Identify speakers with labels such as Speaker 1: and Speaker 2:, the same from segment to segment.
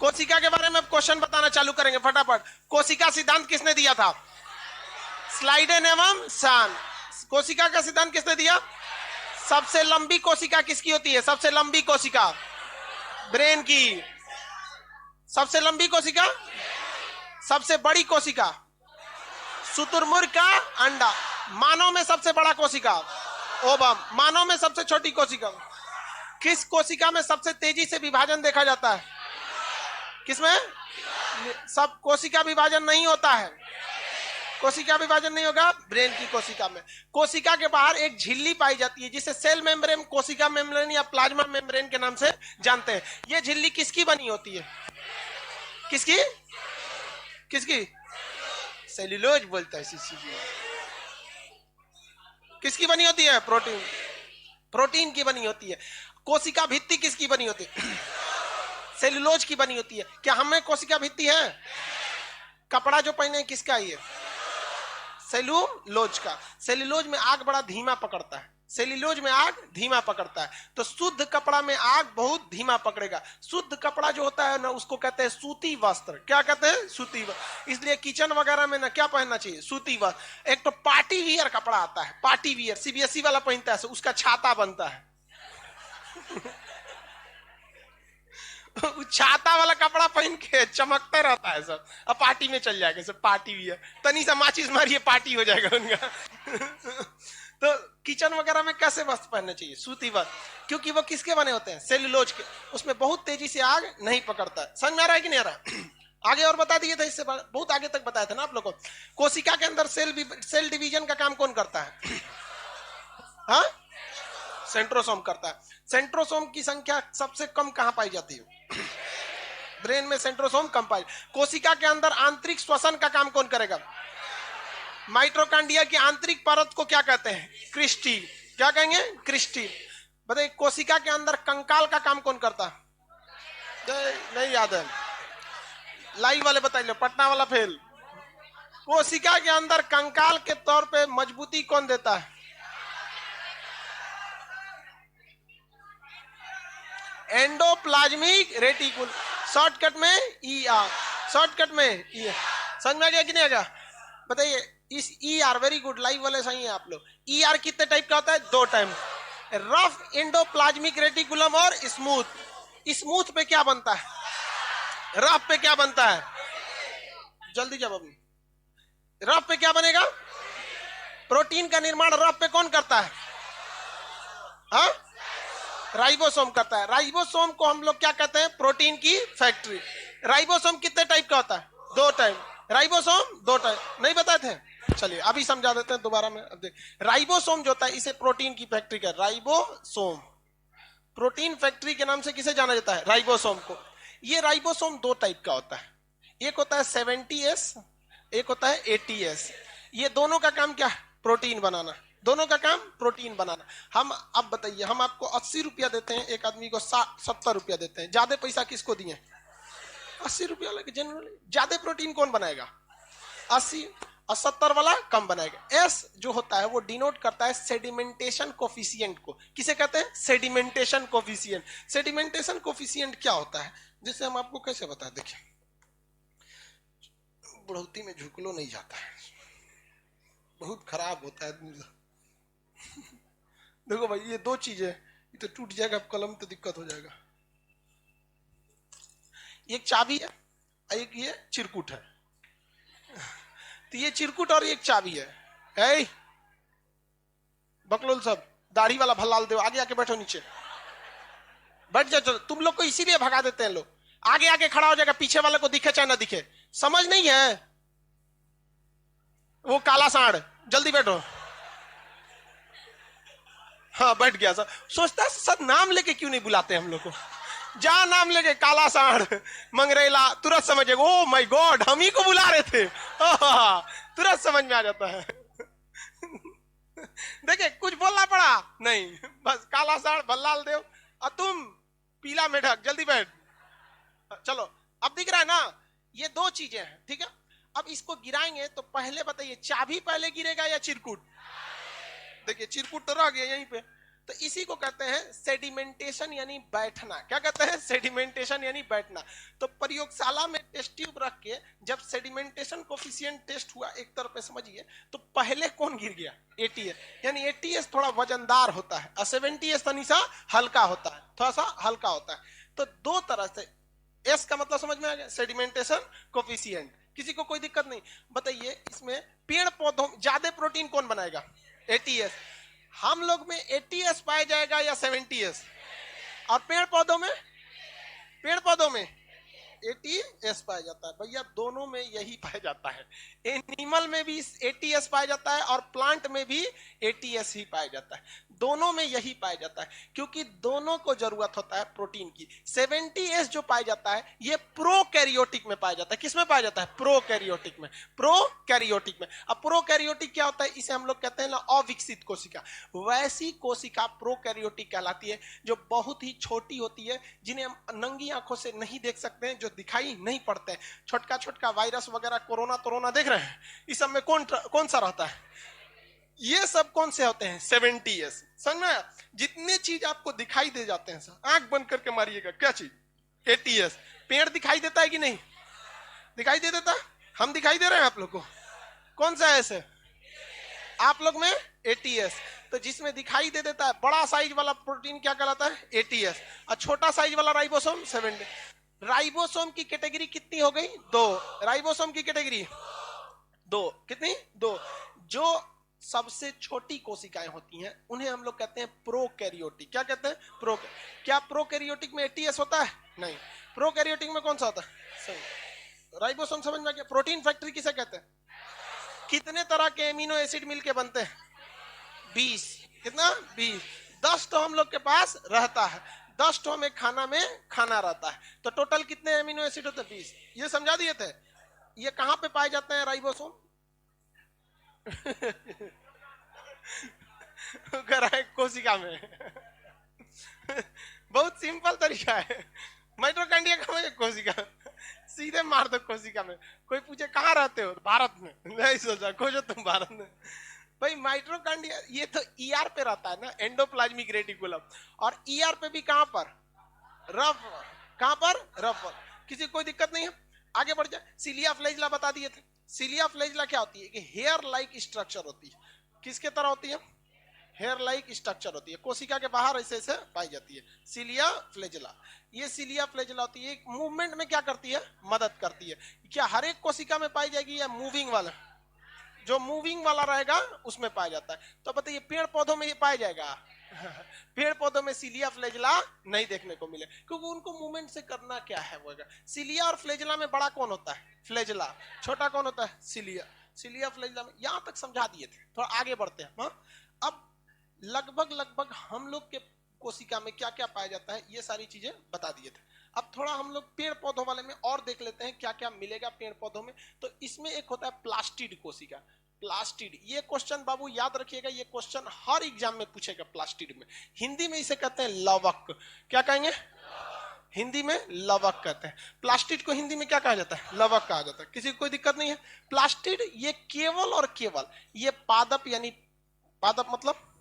Speaker 1: कोशिका के बारे में क्वेश्चन बताना चालू करेंगे फटाफट। कोशिका सिद्धांत किसने दिया था? स्लाइडेन एवं सान। कोशिका का सिद्धांत किसने दिया? सबसे लंबी कोशिका किसकी होती है? सबसे लंबी कोशिका ब्रेन की। सबसे लंबी कोशिका, सबसे बड़ी कोशिका शुतुरमुर्ग का अंडा। मानव में सबसे बड़ा कोशिका ओवम। मानव में सबसे छोटी कोशिका। किस कोशिका में सबसे तेजी से विभाजन देखा जाता है? किसमें? सब कोशिका विभाजन नहीं होता है। कोशिका विभाजन नहीं होगा ब्रेन की कोशिका में। कोशिका के बाहर एक झिल्ली पाई जाती है जिसे सेल मेम्ब्रेन, कोशिका मेम्ब्रेन या प्लाज्मा मेम्ब्रेन के नाम से जानते हैं। यह झिल्ली किसकी बनी होती है? किसकी? किसकी? सेल्यूलोज बोलता है। किसकी बनी होती है? प्रोटीन। प्रोटीन की बनी होती है। कोशिका भित्ति किसकी बनी होती है? सेल्यूलोज की बनी होती है। क्या हमें कोशिका भित्ति है? कपड़ा जो पहने किसका? ये सेल्यूलोज का। सेल्यूलोज में आग बड़ा धीमा पकड़ता है। सेल्यूलोज में आग धीमा पकड़ता है, तो शुद्ध कपड़ा में आग बहुत धीमा पकड़ेगा। शुद्ध कपड़ा जो होता है ना, उसको कहते हैं सूती वस्त्र। क्या कहते हैं? सूती वस्त्र। इसलिए किचन वगैरह में ना क्या पहनना चाहिए? सूती वस्त्र। एक तो पार्टी वियर कपड़ा आता है, पार्टी वियर सीबीएसई वाला पहनता है, उसका छाता बनता है। छाता वाला कपड़ा पहन के चमकता रहता है सब, अब पार्टी में चल जाएगा सब। पार्टी वियर, तनी सा माचिस मारिए पार्टी हो जाएगा उनका। तो किचन वगैरह में कैसे वस्त्र पहनने चाहिए? सूती वस्त्र, क्योंकि वो किसके बने होते हैं? सेल्यूलोज के। उसमें बहुत तेजी से आग नहीं पकड़ता है। समझ में आ रहा है कि नहीं आ रहा? आगे और बता दिए थे, इससे बहुत आगे तक बताया था ना आप लोगों को। कोशिका के अंदर सेल डिवीजन का काम कौन करता है? हाँ, सेंट्रोसोम करता है। सेंट्रोसोम की संख्या सबसे कम कहां पाई जाती है? ब्रेन में सेंट्रोसोम कम पाई। कोशिका के अंदर आंतरिक श्वसन का काम कौन करेगा? माइटोकॉन्ड्रिया की आंतरिक परत को क्या कहते हैं? क्रिस्टी। क्या कहेंगे? क्रिस्टी। बताइए, कोशिका के अंदर कंकाल का काम कौन करता है? नहीं याद है? लाइव वाले बताइए, पटना वाला फेल। कोशिका के अंदर कंकाल के तौर पे मजबूती कौन देता है? एंडोप्लाज्मिक रेटिकुल, शॉर्टकट में ईआर। शॉर्टकट में ईआर। समझ में आ गया कि नहीं आ गया? बताइए, इस ईआर, वेरी गुड, लाइव वाले सही है आप लोग। ईआर कितने टाइप का होता है? 2 टाइप, रफ एंडोप्लाज्मिक रेटिकुलम और स्मूथ। स्मूथ पे क्या बनता है? रफ पे क्या बनता है? जल्दी जवाब। रफ पे क्या बनेगा? प्रोटीन का निर्माण रफ पे कौन करता है? हाँ, राइबोसोम करता है। राइबोसोम को हम लोग क्या कहते हैं? प्रोटीन की फैक्ट्री। राइबोसोम कितने टाइप का होता है? 2 टाइप। Ribosome 2 type. नहीं बताए थे? चलिए अभी समझा देते हैं दोबारा में। अब देख, राइबोसोम जो होता है इसे प्रोटीन की फैक्ट्री का राइबोसोम, प्रोटीन फैक्ट्री के नाम से किसे जाना जाता है? राइबोसोम को। ये राइबोसोम 2 टाइप का होता है। एक होता है 70S, एक होता है 80S। ये दोनों का काम क्या है? प्रोटीन बनाना। दोनों का काम प्रोटीन बनाना। हम अब बताइए, हम आपको 80 रुपया देते हैं, एक आदमी को 70 रुपया देते हैं, ज्यादा पैसा किसको दिए? 80 रुपया लगे। जनरली ज्यादा प्रोटीन कौन बनाएगा? 80, और 70 वाला कम बनाएगा। एस जो होता है वो डिनोट करता है सेडिमेंटेशन कोफिशिएंट को। किसे कहते हैं? Sedimentation coefficient. सेडिमेंटेशन कोफिशिएंट क्या होता है, जिसे हम आपको कैसे बता? देखिए, बुढ़ौती में झुकलो नहीं जाता है, बहुत खराब होता है। देखो भाई, ये 2 चीजें, ये तो टूट जाएगा, कलम तो दिक्कत हो जाएगा। एक चाबी है, एक ये चिरकुट है। तो ये चिरकुट और एक चाबी है। बकलोल सब, दाढ़ी वाला भल्लाल दे, आगे आके बैठो, नीचे बैठ जाओ। तुम लोग को इसीलिए भगा देते हैं लोग। आगे आगे खड़ा हो जाएगा, पीछे वाले को दिखे चाहे ना दिखे। समझ नहीं है? वो काला सांड, जल्दी बैठो। हाँ, बैठ गया सर। सोचता है सर नाम लेके क्यों नहीं बुलाते हम लोग को? जा नाम लेके, काला सांड, मंगरेला, तुरंत समझ गए। ओ माय गॉड, हम ही को बुला रहे थे। तुरंत समझ में आ जाता है। देखिए, कुछ बोलना पड़ा नहीं, बस काला सांड, भल्लाल देव, और तुम पीला मेढक, जल्दी बैठ। चलो, अब दिख रहा है ना? ये 2 चीजें हैं, ठीक है। अब इसको गिराएंगे तो पहले बताइए, चाबी पहले गिरेगा या चिरकुट? देखिए, चिरकुट तो रह गया यहीं पे, तो इसी को कहते हैं सेडिमेंटेशन यानी बैठना। क्या कहते हैं? सेडिमेंटेशन यानी बैठना। तो प्रयोगशाला में टेस्ट ट्यूब रख के जब सेडिमेंटेशन कोफिशिएंट टेस्ट हुआ, एक तरफ पे समझिए, तो पहले कौन गिर गया? एटीएस। यानी एटीएस थोड़ा वजनदार होता है और 70s तनिसा हल्का होता है, थोड़ा सा हल्का होता है। तो दो तरह से, एस का मतलब समझ में आ गया, सेडिमेंटेशन कोफिशिएंट। किसी को कोई दिक्कत नहीं? बताइए, इसमें पेड़ पौधों ज्यादा प्रोटीन कौन बनाएगा? एटीएस। हम लोग में एटीएस पाया जाएगा या 70s? और पेड़ पौधों में? पेड़ पौधों में एटीएस पाया जाता है। भैया दोनों में यही पाया जाता है। एनिमल में भी एटीएस पाया जाता है और प्लांट में भी एटीएस ही पाया जाता है। दोनों में यही पाया जाता है, क्योंकि दोनों को जरूरत होता है प्रोटीन की। 70s जो पाया जाता है ये प्रोकैरियोटिक में पाया जाता है। किस में पाया जाता है? प्रोकैरियोटिक में। प्रोकैरियोटिक में। अब प्रोकैरियोटिक क्या होता है? इसे हम लोग कहते हैं ना अविकसित कोशिका। वैसी कोशिका प्रोकैरियोटिक कहलाती है, जो बहुत ही छोटी होती है, जिन्हें हम नंगी आंखों से नहीं देख सकते हैं, जो दिखाई नहीं पड़ते हैं। छोटका छोटका वायरस वगैरह, कोरोना तोरोना देख रहे हैं, इस सब में कौन सा रहता है? ये सब कौन से होते हैं? 70s। समझ में? जितने चीज आपको दिखाई दे जाते हैं, आंख बंद करके मारिएगा, क्या चीज? एटीएस। पेड़ दिखाई देता है कि नहीं? दिखाई दे देता? हम दिखाई दे रहे हैं आप लोग को? कौन सा है ऐसे? आप लोग में एटीएस। तो जिसमें दिखाई दे देता है बड़ा साइज वाला प्रोटीन क्या कहलाता है? एटीएस। और छोटा साइज वाला राइबोसोम 70। राइबोसोम की कैटेगरी कितनी हो गई? दो। राइबोसोम की कैटेगरी दो। कितनी? दो। जो सबसे छोटी कोशिकाएं होती हैं उन्हें हम लोग कहते हैं प्रोकैरियोटिक। क्या कहते हैं? प्रो। क्या प्रोकैरियोटिक में एटीएस होता है? नहीं। प्रोकैरियोटिक में कौन सा होता है? सही। राइबोसोम समझ में आ गया। प्रोटीन फैक्ट्री किसे कहते हैं? कितने तरह के एमिनो एसिड मिलके बनते हैं? 20। कितना? 20। 10 तो हम लोग के पास रहता है, 10 तो हमें खाना में खाना रहता है। तो टोटल कितने एमिनो एसिड होते हैं? 20। ये समझा दिए थे। ये कहां पे पाए जाते हैं राइबोसोम? कोशिका में। बहुत सिंपल तरीका है। माइटोकॉन्ड्रिया कहां है? कोशिका। सीधे मार दो कोशिका में। कोई पूछे कहां रहते हो? भारत में। नहीं सोचा, खोजो तुम भारत में। भाई माइटोकॉन्ड्रिया ये तो ईआर पे रहता है ना, एंडोप्लाज्मिक रेटिकुलम। और ईआर पे भी कहां पर? रफ। कहां पर? रफ। किसी कोई दिक्कत नहीं है? आगे बढ़ जाए। सिलिया फ्लैजिला बता दिए थे। सिलिया फ्लैजिला क्या होती है? कि हेयर लाइक स्ट्रक्चर होती है। किसके तरह होती है? हेयर लाइक स्ट्रक्चर होती है, कोशिका के बाहर ऐसे ऐसे पाई जाती है। Cilia flagella. ये सिलिया फ्लैजिला होती है, मूवमेंट में क्या करती है? मदद करती है। क्या हर एक कोशिका में पाई जाएगी या मूविंग वाला? जो मूविंग वाला रहेगा उसमें पाया जाता है। तो बताइए पेड़ पौधों में ये पाया जाएगा? पेड़ पौधों में सिलिया फ्लैजिला नहीं देखने को मिले, क्योंकि उनको मूवमेंट से करना क्या है वो। सिलिया और फ्लैजिला में बड़ा कौन होता है? फ्लैजिला। छोटा कौन होता है? सिलिया। सिलिया फ्लैजिला में यहां तक समझा दिए थे। थोड़ा आगे बढ़ते हैं। हाँ, अब लगभग हम लोग के कोशिका में क्या क्या पाया जाता है ये सारी चीजें बता दिए थे। अब थोड़ा हम लोग पेड़ पौधों वाले में और देख लेते हैं क्या क्या मिलेगा पेड़ पौधों में। तो इसमें एक होता है प्लास्टिड कोशिका। प्लास्टिड, ये क्वेश्चन बाबू याद रखिएगा, ये क्वेश्चन हर एग्जाम में पूछेगा। प्लास्टिड में हिंदी में इसे कहते हैं लवक। क्या कहेंगे? हिंदी में लवक कहते हैं। प्लास्टिड को हिंदी में क्या कहा जाता है? लवक कहा जाता है। किसी को कोई दिक्कत नहीं है? प्लास्टिड ये केवल और केवल ये पादप, यानी पादप मतलब,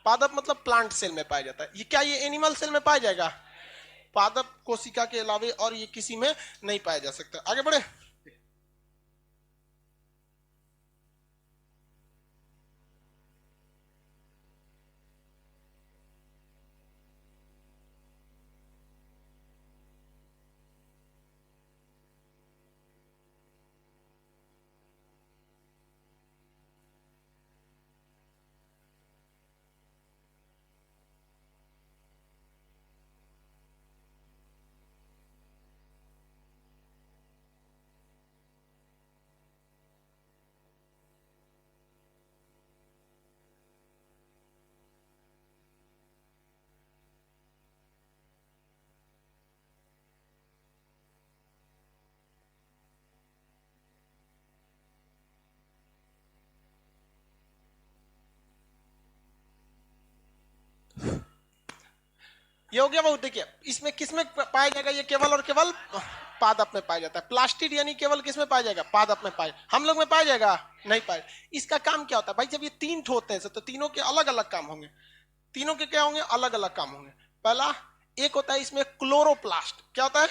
Speaker 1: पादप मतलब प्लांट सेल में पाया जाता है। ये क्या ये एनिमल सेल में पाया जाएगा? पादप कोशिका के अलावे और ये किसी में नहीं पाया जा सकता। आगे बढ़े। ये हो गया बहुत। देखिए इसमें किसमें पाया जाएगा? ये केवल और केवल पादप में पाया जाता है। प्लास्टिड यानी केवल किस में पाया जाएगा? पादप में पाया। हम लोग में पाया जाएगा? नहीं पाया। इसका काम क्या होता है भाई? जब ये तीन होते हैं तो तीनों के अलग अलग काम होंगे। तीनों के क्या होंगे? अलग अलग काम होंगे। पहला एक होता है इसमें क्लोरोप्लास्ट। क्या होता है?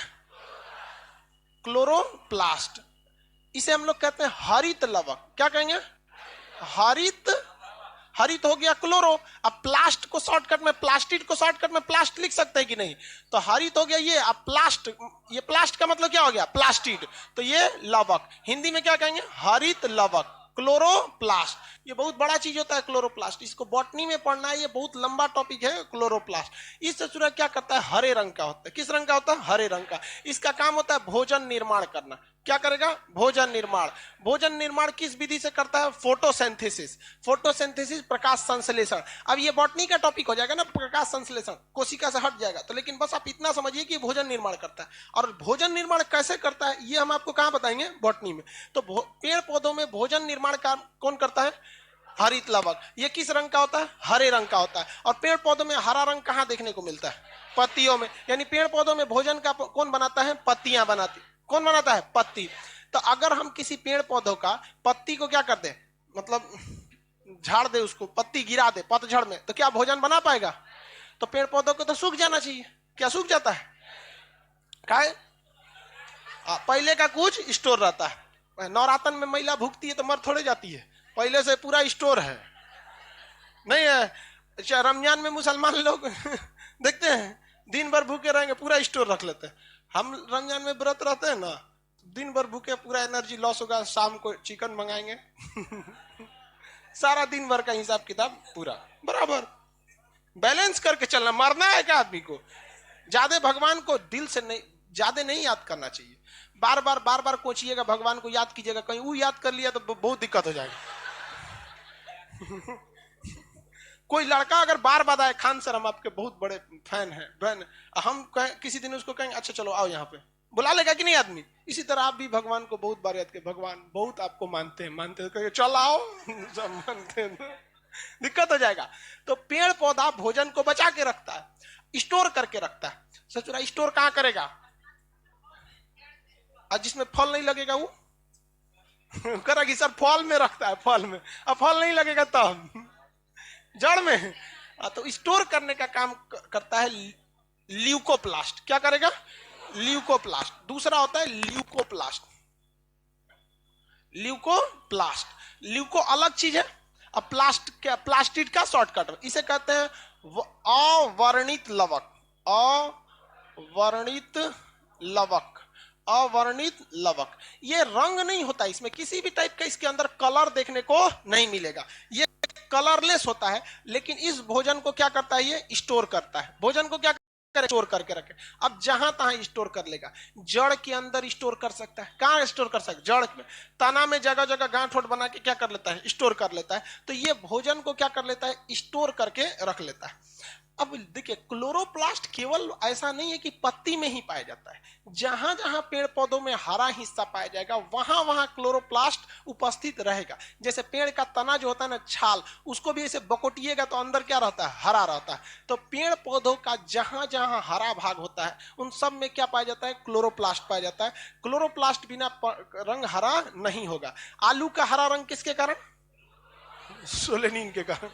Speaker 1: क्लोरोप्लास्ट। इसे हम लोग कहते हैं हरित लवक। क्या कहेंगे? हरित। हरित हो गया क्लोरो। अब प्लास्ट को शॉर्टकट में, प्लास्टिड को शॉर्टकट में प्लास्ट लिख सकते हैं कि नहीं? तो हरित हो गया ये। अब प्लास्ट, ये प्लास्ट का मतलब क्या हो गया? प्लास्टिड। तो ये लवक, हिंदी में क्या कहेंगे? हरित लवक, क्लोरोप्लास्ट। ये बहुत बड़ा चीज होता है क्लोरोप्लास्ट, इसको बॉटनी में पढ़ना है, ये बहुत लंबा टॉपिक है क्लोरोप्लास्ट। इस सूरज क्या करता है? हरे रंग का होता है। किस रंग का होता है? हरे रंग का। इसका काम होता है भोजन निर्माण करना। क्या करेगा? भोजन निर्माण। भोजन निर्माण किस विधि से करता है? फोटोसिंथेसिस। फोटोसिंथेसिस, प्रकाश संश्लेषण। अब ये बॉटनी का टॉपिक हो जाएगा ना, प्रकाश संश्लेषण, कोशिका से हट जाएगा। तो लेकिन बस आप इतना समझिए कि भोजन निर्माण करता है। और भोजन निर्माण कैसे करता है ये हम आपको कहां बताएंगे? बॉटनी में। तो पेड़ पौधों में भोजन निर्माण का कौन करता है? हरित लवक। ये किस रंग का होता है? हरे रंग का होता है। और पेड़ पौधों में हरा रंग कहां देखने को मिलता है? पत्तियों में। यानी पेड़ पौधों में भोजन का कौन बनाता है? पत्तियां बनाती। कौन बनाता है? पत्ती। तो अगर हम किसी पेड़ पौधों का पत्ती को क्या कर दे, मतलब झाड़ दे, उसको पत्ती गिरा दे पतझड़ में, तो क्या भोजन बना पाएगा? तो पेड़ पौधों को तो सूख जाना चाहिए। क्या सूख जाता है? क्या है? पहले का कुछ स्टोर रहता है। नवरातन में महिला भूखती है तो मर थोड़े जाती है, पहले से पूरा स्टोर है। नहीं है? अच्छा, रमजान में मुसलमान लोग देखते हैं दिन भर भूखे रहेंगे, पूरा स्टोर रख लेते हैं। हम रमजान में व्रत रहते हैं ना, दिन भर भूखे, पूरा एनर्जी लॉस होगा, शाम को चिकन मंगाएंगे सारा दिन भर का हिसाब किताब पूरा बराबर बैलेंस करके चलना। मरना है क्या आदमी को? ज्यादा भगवान को दिल से नहीं, ज्यादा नहीं याद करना चाहिए। बार बार कोचिएगा, भगवान को याद कीजिएगा, कहीं वो याद कर लिया तो बहुत दिक्कत हो जाएगी। कोई लड़का अगर बार बार आए, खान सर हम आपके बहुत बड़े फैन हैं, बहन, हम किसी दिन उसको कहेंगे अच्छा चलो आओ यहाँ पे, बुला लेगा कि नहीं आदमी? इसी तरह आप भी भगवान को बहुत बार याद के, भगवान बहुत आपको मानते हैं, चल आओ सब मानते हैं, दिक्कत हो जाएगा। तो पेड़ पौधा भोजन को बचा के रखता है, स्टोर करके रखता है। सचुरा स्टोर कहां करेगा? और जिसमें फल नहीं लगेगा वो करेगी सर फल में रखता है, फल में। अब फल नहीं लगेगा तब जड़ में। तो स्टोर करने का काम करता है ल्यूकोप्लास्ट। क्या करेगा? ल्यूकोप्लास्ट। दूसरा होता है ल्यूकोप्लास्ट। ल्यूकोप्लास्ट, ल्यूको अलग चीज है। अब प्लास्ट क्या? प्लास्टिड का शॉर्टकट, इसे कहते हैं अवर्णित लवक। अवर्णित लवक, अवर्णित लवक। ये रंग नहीं होता, इसमें किसी भी टाइप का इसके अंदर कलर देखने को नहीं मिलेगा, ये कलरलेस होता है। लेकिन इस भोजन को क्या करता है? ये स्टोर करता है। भोजन को क्या स्टोर करके रखे। अब जहां तहां स्टोर कर लेगा। जड़ के अंदर स्टोर कर सकता है। कहां स्टोर कर सकता है? जड़ में, तना में जगह जगह गांठ वोट बना के क्या कर लेता है? स्टोर कर लेता है। तो ये भोजन को क्या कर लेता है? स्टोर करके रख लेता है। अब देखिए, क्लोरोप्लास्ट केवल ऐसा नहीं है कि पत्ती में ही पाया जाता है, जहां जहां पेड़ पौधों में हरा हिस्सा पाया जाएगा वहां वहां क्लोरोप्लास्ट उपस्थित रहेगा। जैसे पेड़ का तना जो होता है ना, छाल, उसको भी ऐसे बकोटिएगा तो अंदर क्या रहता है? हरा रहता है। तो पेड़ पौधों का जहां जहां हरा भाग होता है उन सब में क्या पाया जाता है? क्लोरोप्लास्ट पाया जाता है। क्लोरोप्लास्ट बिना रंग हरा नहीं होगा। आलू का हरा रंग किसके कारण? सोलेनिन के कारण,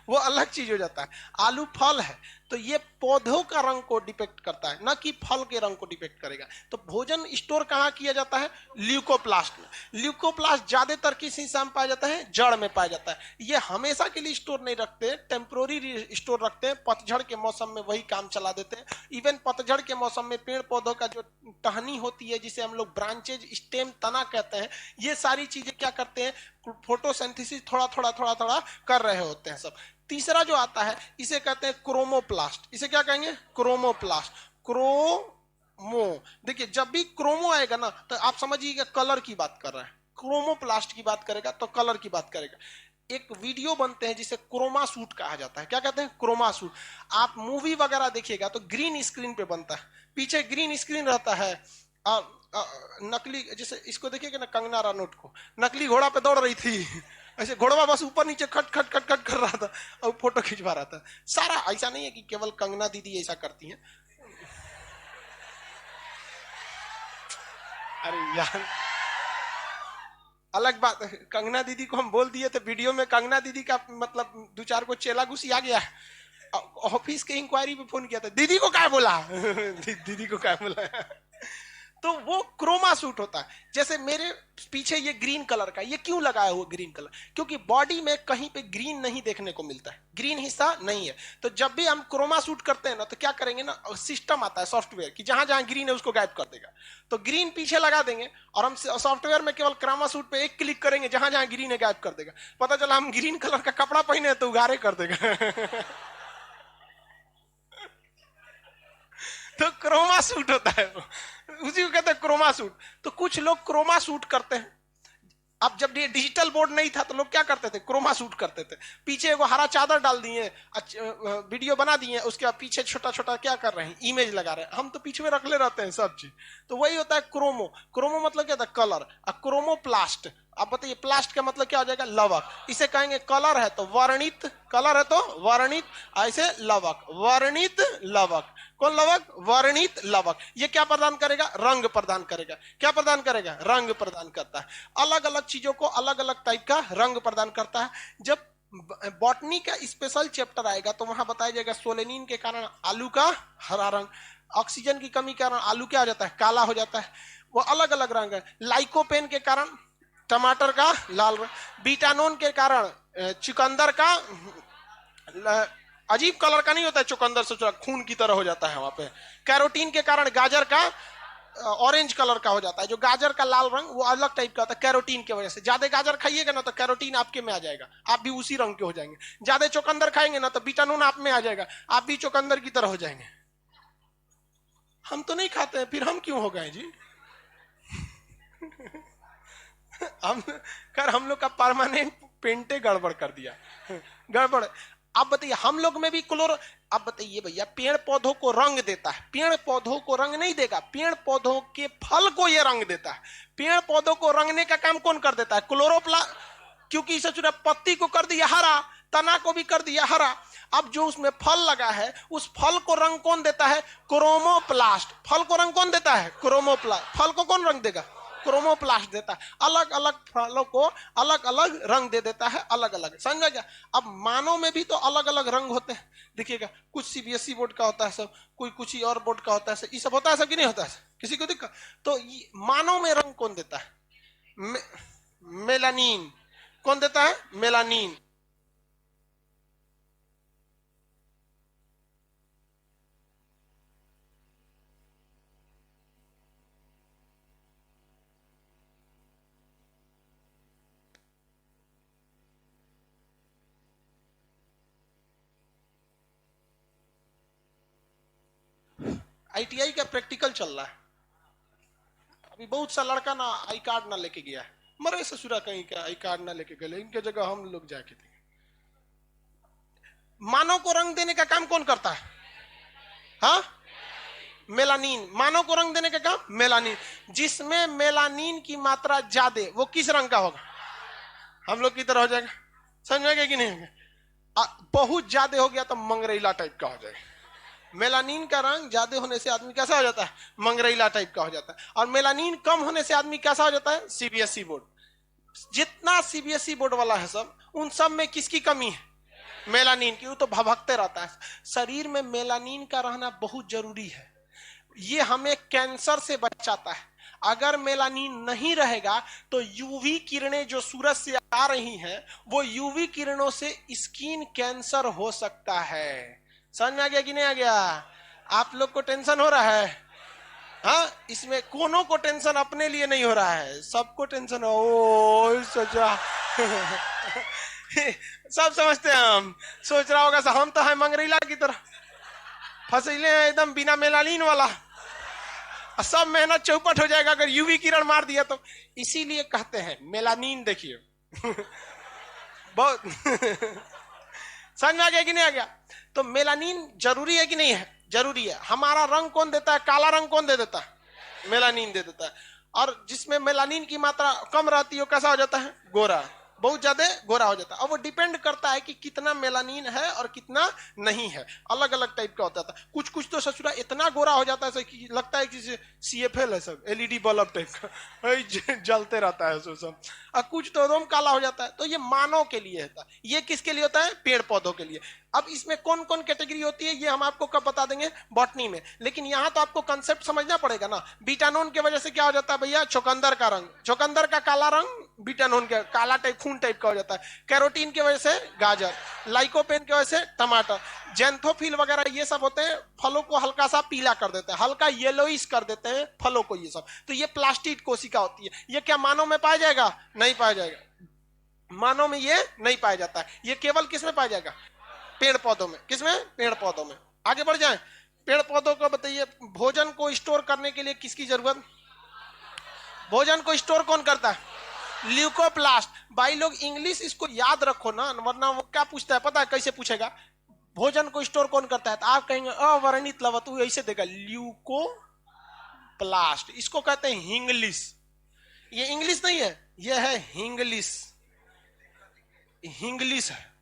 Speaker 1: वो अलग चीज हो जाता है। आलू फल है तो ये पौधों का रंग को डिपेक्ट करता है, ना कि फल के रंग को डिपेक्ट करेगा। तो भोजन स्टोर कहां किया जाता है? ल्यूकोप्लास्ट में। ल्यूकोप्लास्ट ज्यादातर किस हिस्सा में पाया जाता है? जड़ में पाया जाता है। ये हमेशा के लिए स्टोर नहीं रखते, टेम्पोररी स्टोर रखते हैं, पतझड़ के मौसम में वही काम चला देते हैं। इवन पतझड़ के मौसम में पेड़ पौधों का जो टहनी होती है, जिसे हम लोग ब्रांचेज, स्टेम, तना कहते हैं, ये सारी चीजें क्या करते हैं? फोटोसिंथेसिस थोड़ा थोड़ा थोड़ा थोड़ा कर रहे होते हैं सब। तीसरा जो आता है इसे कहते हैं क्रोमोप्लास्ट। इसे क्या कहेंगे? क्रोमोप्लास्ट। क्रोमो, देखिए जब भी क्रोमो आएगा ना तो आप समझिएगा कलर की बात कर रहा है। क्रोमोप्लास्ट की बात करेगा तो कलर की बात करेगा। एक वीडियो बनते हैं जिसे क्रोमा सूट कहा जाता है। क्या कहते हैं? Croma suit. आप मूवी वगैरह देखिएगा तो ग्रीन स्क्रीन पे बनता है, पीछे ग्रीन स्क्रीन रहता है। नकली, जैसे इसको देखिएगा ना, कंगना रनौत को, नकली घोड़ा पे दौड़ रही थी, ऐसे घोड़ा बस ऊपर नीचे खट खट खट खट कर रहा था और फोटो खिंचवा रहा था सारा। ऐसा नहीं है कि केवल कंगना दीदी ऐसा करती हैं, अरे यार, अलग बात है, कंगना दीदी को हम बोल दिए थे वीडियो में, कंगना दीदी का मतलब दो चार को चेला घुसी आ गया। ऑफिस के इंक्वायरी पे फोन किया था, दीदी को क्या बोला दीदी को क्या बोला। तो वो क्रोमा सूट होता है। जैसे मेरे पीछे ये ग्रीन कलर का, ये क्यों लगाया हुआ ग्रीन कलर? क्योंकि बॉडी में कहीं पे ग्रीन नहीं देखने को मिलता है, ग्रीन हिस्सा नहीं है। तो जब भी हम क्रोमा सूट करते हैं ना, तो क्या करेंगे ना, सिस्टम आता है सॉफ्टवेयर कि जहां जहां ग्रीन है उसको गायब कर देगा। तो ग्रीन पीछे लगा देंगे और हम सॉफ्टवेयर में केवल क्रोमा सूट पे एक क्लिक करेंगे, जहां जहां ग्रीन है गायब कर देगा। पता चला हम ग्रीन कलर का कपड़ा पहने तो उगारे कर देगा। तो क्रोमा सूट होता है, उसी को कहते हैं क्रोमा सूट। तो कुछ लोग क्रोमा सूट करते हैं। अब जब ये डिजिटल बोर्ड नहीं था तो लोग क्या करते थे, क्रोमा सूट करते थे। पीछे एगो हरा चादर डाल दिए, वीडियो बना दिए, उसके बाद पीछे छोटा छोटा क्या कर रहे हैं, इमेज लगा रहे हैं। हम तो पीछे में रख ले रहते हैं सब चीज। तो वही होता है क्रोमो। क्रोमो मतलब क्या था, कलर। क्रोमोप्लास्ट। अब बताइए प्लास्ट का मतलब क्या हो जाएगा, लवक। इसे कहेंगे कलर है तो वर्णित, कलर है तो वर्णित, ऐसे लवक, वर्णित लवक। कौन लवक, वर्णित लवक। ये क्या प्रदान करेगा, रंग प्रदान करेगा। क्या प्रदान करेगा, रंग प्रदान करता है। अलग अलग चीजों को अलग अलग टाइप का रंग प्रदान करता है। जब बॉटनी का स्पेशल चैप्टर आएगा तो वहां बताया जाएगा सोलेनिन के कारण आलू का हरा रंग, ऑक्सीजन की कमी के कारण आलू क्या हो जाता है, काला हो जाता है। वो अलग अलग रंग है। लाइकोपेन के कारण टमाटर का लाल रंग, बीटानोन के कारण चुकंदर का अजीब कलर का नहीं होता है, चुकंदर से खून की तरह हो जाता है वहां पे। कैरोटीन के कारण गाजर का ऑरेंज कलर का हो जाता है। जो गाजर का लाल रंग वो अलग टाइप का होता है कैरोटीन की वजह से। ज्यादा गाजर खाइएगा ना तो कैरोटीन आपके में आ जाएगा, आप भी उसी रंग के हो जाएंगे। ज्यादा चुकंदर खाएंगे ना तो बीटानोन आप में आ जाएगा, आप भी चुकंदर की तरह हो जाएंगे। हम तो नहीं खाते हैं, फिर हम क्यों हो गए जी? हम लोग का परमानेंट पेंटे गड़बड़ कर दिया, गड़बड़। अब बताइए हम लोग में भी क्लोरो। अब बताइए भैया, पेड़ पौधों को रंग देता है, पेड़ पौधों को रंग नहीं देगा, पेड़ पौधों के फल को ये रंग देता है। पेड़ पौधों को रंगने का काम कौन कर देता है, क्लोरोप्लास्ट। क्योंकि इसे चुना पत्ती को कर दिया हरा, तना को भी कर दिया हरा। अब जो उसमें फल लगा है उस फल को रंग कौन देता है, क्रोमोप्लास्ट। फल को रंग कौन देता है, क्रोमोप्लास्ट। फल को कौन रंग देगा, क्रोमोप्लास्ट देता है। अलग अलग फलों को अलग अलग रंग दे देता है, अलग अलग। समझ गया? अब मानव में भी तो अलग अलग रंग होते हैं। देखिएगा, कुछ सीबीएसई बोर्ड का होता है सब, कोई कुछ और बोर्ड का होता है। ये सब होता है सब कि नहीं होता है, किसी को दिक्कत? तो मानव में रंग कौन देता है, मेलानिन। कौन देता है, मेलानिन। आईटीआई का प्रैक्टिकल चल रहा है अभी। बहुत सा लड़का ना आई कार्ड ना लेके गया है, मरे ससुरा कहीं का आई कार्ड ना लेके गए, इनके जगह हम लोग जाके थे। मानव को रंग देने का काम कौन करता है, हाँ, मेलानिन। मानव को रंग देने का काम मेलानिन। जिसमें मेलानिन की मात्रा ज्यादा, वो किस रंग का होगा, हम लोग की तरह हो जाएगा। समझ में गया कि नहीं? बहुत ज्यादा हो गया तो मंगरेला टाइप का हो जाएगा। मेलानिन का रंग ज्यादा होने से आदमी कैसा हो जाता है, मंगरेला टाइप का हो जाता है। और मेलानिन कम होने से आदमी कैसा हो जाता है, सीबीएसई बोर्ड। जितना सीबीएसई बोर्ड वाला है सब, उन सब में किसकी कमी है, मेलानिन की। वो तो भभकते रहता है। शरीर में मेलानिन का रहना बहुत जरूरी है। ये हमें कैंसर से बचाता है। अगर मेलानिन नहीं रहेगा तो यूवी किरणें जो सूरज से आ रही हैं, वो यूवी किरणों से स्किन कैंसर हो सकता है। समझ में आ गया कि नहीं आ गया? आप लोग को टेंशन हो रहा है? हाँ, इसमें कोनो को टेंशन अपने लिए नहीं हो रहा है, सबको टेंशन हो। ओ सोचा सब समझते हैं हम। सोच रहा होगा हम तो है मंगरीला की तरह फसले हैं एकदम बिना मेलानिन वाला, सब मेहनत चौपट हो जाएगा अगर यूवी किरण मार दिया तो। इसीलिए कहते हैं मेलानिन देखिए बहुत समझ में आ गया कि नहीं आ गया? तो मेलानिन जरूरी है कि नहीं है, जरूरी है। हमारा रंग कौन देता है, काला रंग कौन दे देता है, मेलानिन दे देता है। और जिसमें मेलानिन की मात्रा कम रहती है कैसा हो जाता है, गोरा। बहुत ज्यादा गोरा हो जाता है। और वो डिपेंड करता है कि कितना मेलानिन है और कितना नहीं है, अलग अलग टाइप का होता था। कुछ कुछ तो ससुरा इतना गोरा हो जाता है कि लगता है कि CFL है, सब LED बल्ब टाइप का जलते रहता है सब। और कुछ तो एकदम काला हो जाता है। तो ये मानव के लिए होता है, ये किसके लिए होता है? पेड़ पौधों के लिए। अब इसमें कौन कौन कैटेगरी होती है ये हम आपको कब बता देंगे? बॉटनी में। लेकिन यहां तो आपको कंसेप्ट समझना पड़ेगा ना। बीटानोन की वजह से क्या हो जाता है भैया? चुकंदर का रंग, चुकंदर का काला रंग बीटानोन का काला टाइप, खून टाइप का हो जाता है। कैरोटीन की वजह से गाजर, लाइकोपेन की वजह से टमाटर, जेंथोफिल वगैरह ये सब होते हैं, फलों को हल्का सा पीला कर देते हैं, हल्का येलोइश कर देते हैं फलों को, ये सब। तो ये प्लास्टिड कोशिका होती है। ये क्या मानव में पाया जाएगा? नहीं पाया जाएगा, मानव में ये नहीं पाया जाता है। ये केवल किस में पाया जाएगा? पेड़ पौधों में। किसमें? पेड़ पौधों में। आगे बढ़ जाएं। पेड़ पौधों को बताइए, भोजन को स्टोर करने के लिए किसकी जरूरत? भोजन को स्टोर कौन करता है? ल्यूकोप्लास्ट। भाई लोग इंग्लिश इसको याद रखो ना, वरना वो क्या पूछता है पता है? कैसे पूछेगा? भोजन को स्टोर कौन करता है? तो आप कहेंगे अवर्णित लवत, ऐसे देगा ल्यूकोप्लास्ट। इसको कहते हैं हिंग्लिश। ये इंग्लिश नहीं है, ये है हिंग्लिश। हिंग्लिश है,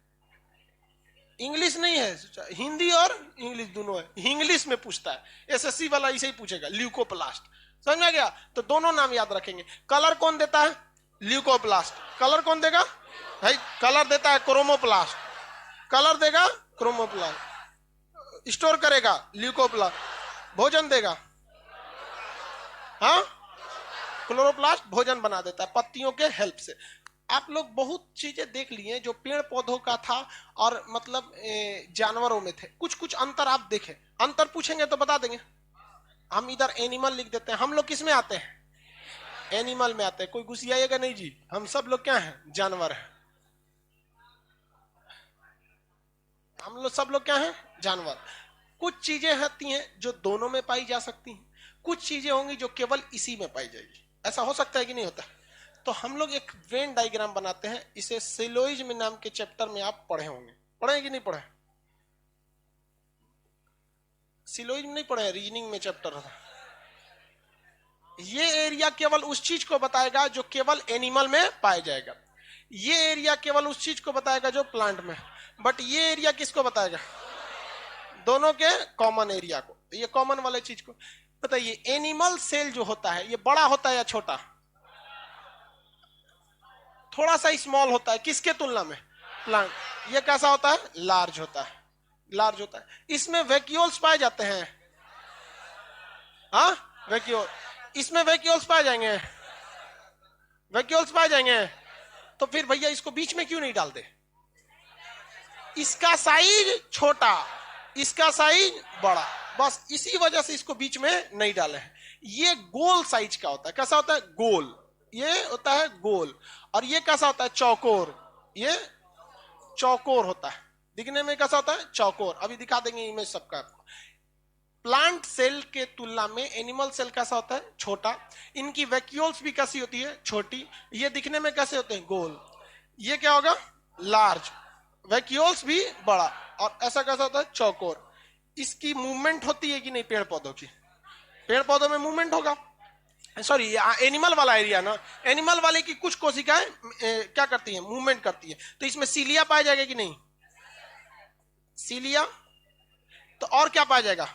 Speaker 1: इंग्लिश नहीं है। हिंदी और इंग्लिश दोनों है, इंग्लिश में पूछता है। SSC वाला इसे ही पूछेगा, ल्यूकोप्लास्ट। समझ में गया? तो दोनों नाम याद रखेंगे। कलर कौन देता है? ल्यूकोप्लास्ट। कलर कौन देगा भाई? कलर देता है क्रोमोप्लास्ट। कलर देगा क्रोमोप्लास्ट। स्टोर करेगा ल्यूकोप्लास्ट। भोजन देगा, हाँ, क्लोरोप्लास्ट भोजन बना देता है पत्तियों के हेल्प से। आप लोग बहुत चीजें देख लिए जो पेड़ पौधों का था और मतलब जानवरों में थे। कुछ कुछ अंतर आप देखें, अंतर पूछेंगे तो बता देंगे। हम इधर एनिमल लिख देते हैं। हम लोग किस में आते हैं? एनिमल में आते हैं। कोई गुस्सियाएगा नहीं जी, हम सब लोग क्या हैं? जानवर हैं। हम लोग सब लोग क्या हैं? जानवर। कुछ चीजें होती हैं जो दोनों में पाई जा सकती हैं, कुछ चीजें होंगी जो केवल इसी में पाई जाएगी। ऐसा हो सकता है कि नहीं होता? तो हम लोग एक वेन डायग्राम बनाते हैं, इसे सिलोइज्म नाम के चैप्टर में आप पढ़े होंगे। पढ़े कि नहीं पढ़े? सिलोइज्म नहीं पढ़े? रीजनिंग में चैप्टर था। ये एरिया केवल उस चीज को बताएगा जो केवल एनिमल में पाया जाएगा। ये एरिया केवल उस चीज को बताएगा जो प्लांट में। बट ये एरिया किसको बताएगा? दोनों के कॉमन एरिया को। ये कॉमन वाले चीज को बताइए। एनिमल सेल जो होता है ये बड़ा होता है या छोटा? थोड़ा सा स्मॉल होता है। किसके तुलना में? प्लांट। ये कैसा होता है? लार्ज होता है। लार्ज होता है। इसमें वैक्यूल्स पाए जाते हैं, हाँ, वैक्यूल। इसमें वैक्यूल्स पाए जाएंगे, वैक्यूल्स पाए जाएंगे। तो फिर भैया इसको बीच में क्यों नहीं डाल दे? इसका साइज छोटा, इसका साइज बड़ा, बस इसी वजह से इसको बीच में नहीं डाले हैं। ये गोल साइज का होता है। कैसा होता है? गोल। ये होता है गोल। और ये कैसा होता है? चौकोर। ये चौकोर होता है। दिखने में कैसा होता है? चौकोर। अभी दिखा देंगे इमेज सबका आपको। प्लांट सेल के तुलना में एनिमल सेल कैसा होता है? छोटा। इनकी वैक्यूल्स भी कैसी होती है? छोटी। ये दिखने में कैसे होते हैं? गोल। ये क्या होगा? लार्ज। वैक्यूल्स भी बड़ा। और ऐसा कैसा होता है? चौकोर। इसकी मूवमेंट होती है कि नहीं? पेड़ पौधों की, पेड़ पौधों में मूवमेंट होगा। सॉरी, एनिमल वाला एरिया ना, एनिमल वाले की कुछ कोशिकाएं क्या करती हैं? मूवमेंट करती है। तो इसमें सीलिया पाया जाएगा कि नहीं? सीलिया। तो और क्या पाया जाएगा?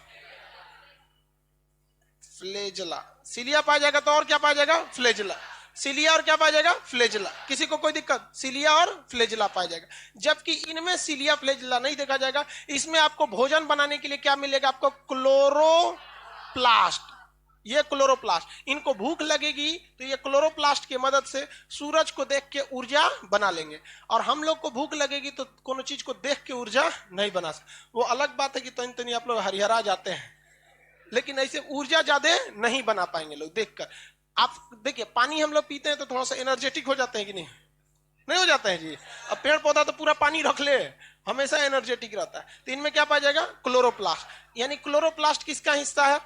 Speaker 1: फ्लेजला। सीलिया पाया जाएगा तो और क्या पाया जाएगा? फ्लेजला। सीलिया और क्या पाया जाएगा? फ्लेजला। किसी को कोई दिक्कत? सीलिया और फ्लेजला पाया जाएगा। जबकि इनमें सीलिया फ्लेजला नहीं देखा जाएगा। इसमें आपको भोजन बनाने के लिए क्या मिलेगा? आपको क्लोरोप्लास्ट। ये क्लोरोप्लास्ट। इनको भूख लगेगी तो ये क्लोरोप्लास्ट की मदद से सूरज को देख के ऊर्जा बना लेंगे। और हम लोग को भूख लगेगी तो कोनो चीज को देख के ऊर्जा नहीं बना सकते। वो अलग बात है कि तनी आप लोग हरिहरा जाते हैं, लेकिन ऐसे ऊर्जा ज्यादा नहीं बना पाएंगे लोग देखकर। आप देखिए, पानी हम लोग पीते हैं तो थोड़ा सा एनर्जेटिक हो जाते हैं कि नहीं? नहीं हो जाते हैं जी। अब पेड़ पौधा तो पूरा पानी रख ले, हमेशा एनर्जेटिक रहता है। तो इनमें क्या पाया जाएगा? क्लोरोप्लास्ट। यानी क्लोरोप्लास्ट किसका हिस्सा है?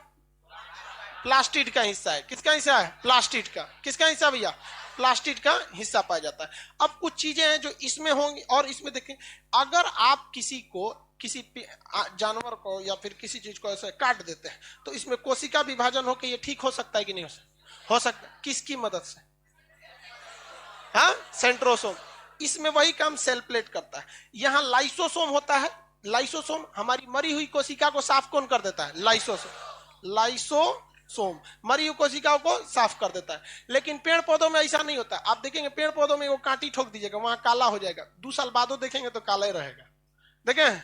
Speaker 1: प्लास्टिड का हिस्सा है। किसका हिस्सा है? प्लास्टिड का। किसका हिस्सा भैया? प्लास्टिड का हिस्सा पाया जाता है। अब कुछ चीजें हैं जो इसमें होंगी और इसमें देखें। अगर आप किसी को, किसी जानवर को या फिर किसी चीज को ऐसे काट देते हैं तो इसमें कोशिका विभाजन होकर ये ठीक हो सकता है कि नहीं हो सकता? हो सकता है। किसकी मदद से? हाँ, सेंट्रोसोम। इसमें वही काम सेल प्लेट करता है। यहां लाइसोसोम होता है। लाइसोसोम हमारी मरी हुई कोशिका को साफ कौन कर देता है? लाइसोसोम। लाइसोसोम मरी हुई कोशिकाओं को साफ कर देता है। लेकिन पेड़ पौधों में ऐसा नहीं होता। आप देखेंगे पेड़ पौधों में वो कांटी ठोक दीजिएगा, वहां काला हो जाएगा, 2 साल बाद देखेंगे तो काला ही रहेगा। देखें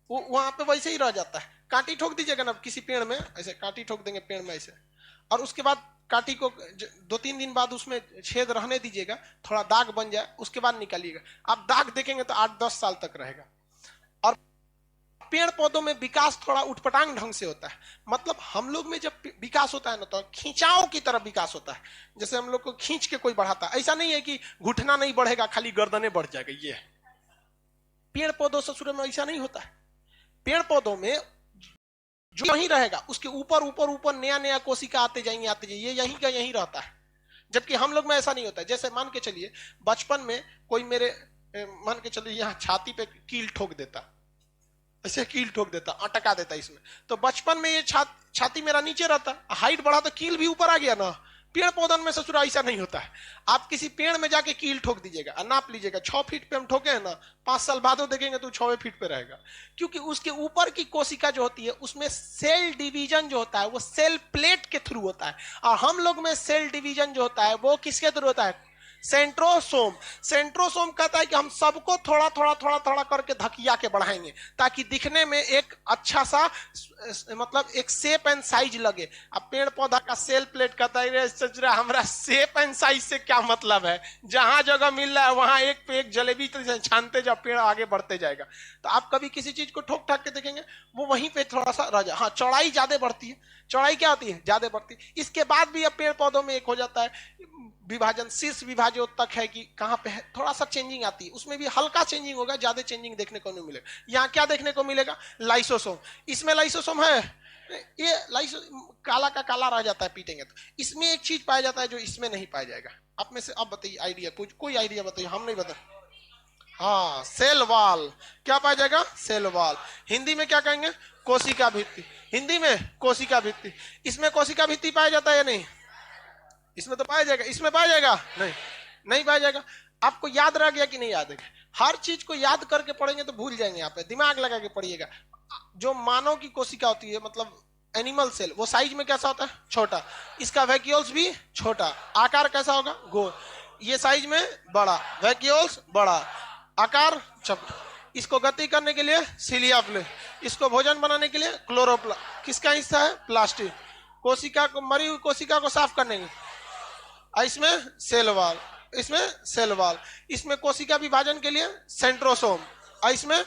Speaker 1: वो वहां पे वैसे ही रह जाता है। कांटी ठोक दीजिएगा ना किसी पेड़ में, ऐसे कांटी ठोक देंगे पेड़ में ऐसे, और उसके बाद कांटी को 2-3 दिन बाद उसमें छेद रहने दीजिएगा, थोड़ा दाग बन जाए, उसके बाद निकालिएगा। आप दाग देखेंगे तो 8-10 साल तक रहेगा। और पेड़ पौधों में विकास थोड़ा उठपटांग ढंग से होता है। मतलब हम लोग में जब विकास होता है ना तो खिंचाव की तरफ विकास होता है। जैसे हम लोग को खींच के कोई बढ़ाता है, ऐसा नहीं है कि घुटना नहीं बढ़ेगा खाली गर्दने बढ़ जाएगा। ये पेड़ पौधों से शुरू में ऐसा नहीं होता है। पेड़ पौधों में जो यहीं रहेगा, उसके ऊपर ऊपर ऊपर नया नया कोशिका आते जाएंगे आते जाएंगे, ये यहीं का यहीं रहता है। जबकि हम लोग में ऐसा नहीं होता है। जैसे मान के चलिए बचपन में कोई मेरे मान के चलिए यहाँ छाती पे कील ठोक देता, ऐसे कील ठोक देता, अटका देता इसमें, तो बचपन में ये छाती मेरा नीचे रहता, हाइट बढ़ा तो कील भी ऊपर आ गया ना। पेड़ पौधन में ससुरा ऐसा नहीं होता है। आप किसी पेड़ में जाके कील ठोक दीजिएगा, नाप लीजिएगा 6 फीट पे हम ठोके हैं ना, 5 साल बाद देखेंगे तो 6 फीट पे रहेगा। क्योंकि उसके ऊपर की कोशिका जो होती है उसमें सेल डिवीजन जो होता है वो सेल प्लेट के थ्रू होता है। और हम लोग में सेल डिवीजन जो होता है वो किसके थ्रू होता है? सेंट्रोसोम। सेंट्रोसोम कहता है कि हम सबको थोड़ा थोड़ा थोड़ा थोड़ा करके धकिया के बढ़ाएंगे ताकि दिखने में एक अच्छा सा मतलब एक शेप एंड साइज लगे। अब पेड़ पौधा का सेल प्लेट कहता है हमारा शेप एंड साइज से क्या मतलब है? जहां जगह मिल रहा है वहां एक पे एक जलेबी तो छानते जाओ, पेड़ आगे बढ़ते जाएगा। तो आप कभी किसी चीज को ठोक ठाक के देखेंगे वो वहीं पे थोड़ा सा रह जाए। हाँ, चौड़ाई ज्यादा बढ़ती है। चौड़ाई क्या होती है? ज्यादा बढ़ती है। इसके बाद भी अब पेड़ पौधों में एक हो जाता है विभाजन, शीर्ष विभाजन तक है कि कहां पे है, थोड़ा सा चेंजिंग आती है, उसमें भी हल्का चेंजिंग होगा, ज्यादा चेंजिंग देखने को नहीं मिलेगा। यहाँ क्या देखने को मिलेगा? लाइसोसोम। इसमें लाइसोसोम है, ये लाइसो काला का काला रह जाता है पीटेंगे तो। इसमें एक चीज पाया जाता है जो इसमें नहीं पाया जाएगा। आप में से अब बताइए आइडिया, कोई आइडिया बताइए, हम नहीं बता। हाँ, सेल वॉल। क्या पाया जाएगा? Cell wall. हिंदी में क्या कहेंगे? कोशिका भित्ति। हिंदी में कोशिका भित्ति। इसमें कोशिका भित्ति पाया जाता है या नहीं? इसमें तो पाया जाएगा। इसमें पाया जाएगा? नहीं, नहीं पाया जाएगा। आपको याद रह गया कि नहीं याद है? हर चीज को याद करके पढ़ेंगे तो भूल जाएंगे। आप दिमाग लगा के पढ़िएगा। जो मानव की कोशिका होती है मतलब एनिमल सेल, वो साइज में कैसा होता है? छोटा। इसका वैक्यूल्स भी छोटा। आकार कैसा होगा? गोल। ये साइज में बड़ा, वैक्यूल्स बड़ा, आकार छोटा। इसको गति करने के लिए सिलिया प्ले, इसको भोजन बनाने के लिए क्लोरोप्ला। किसका हिस्सा है? प्लास्टिक। कोशिका को, मरी हुई कोशिका को साफ करने के, इसमें सेल वॉल, इसमें सेल वॉल। इसमें कोशिका विभाजन के लिए सेंट्रोसोम, इसमें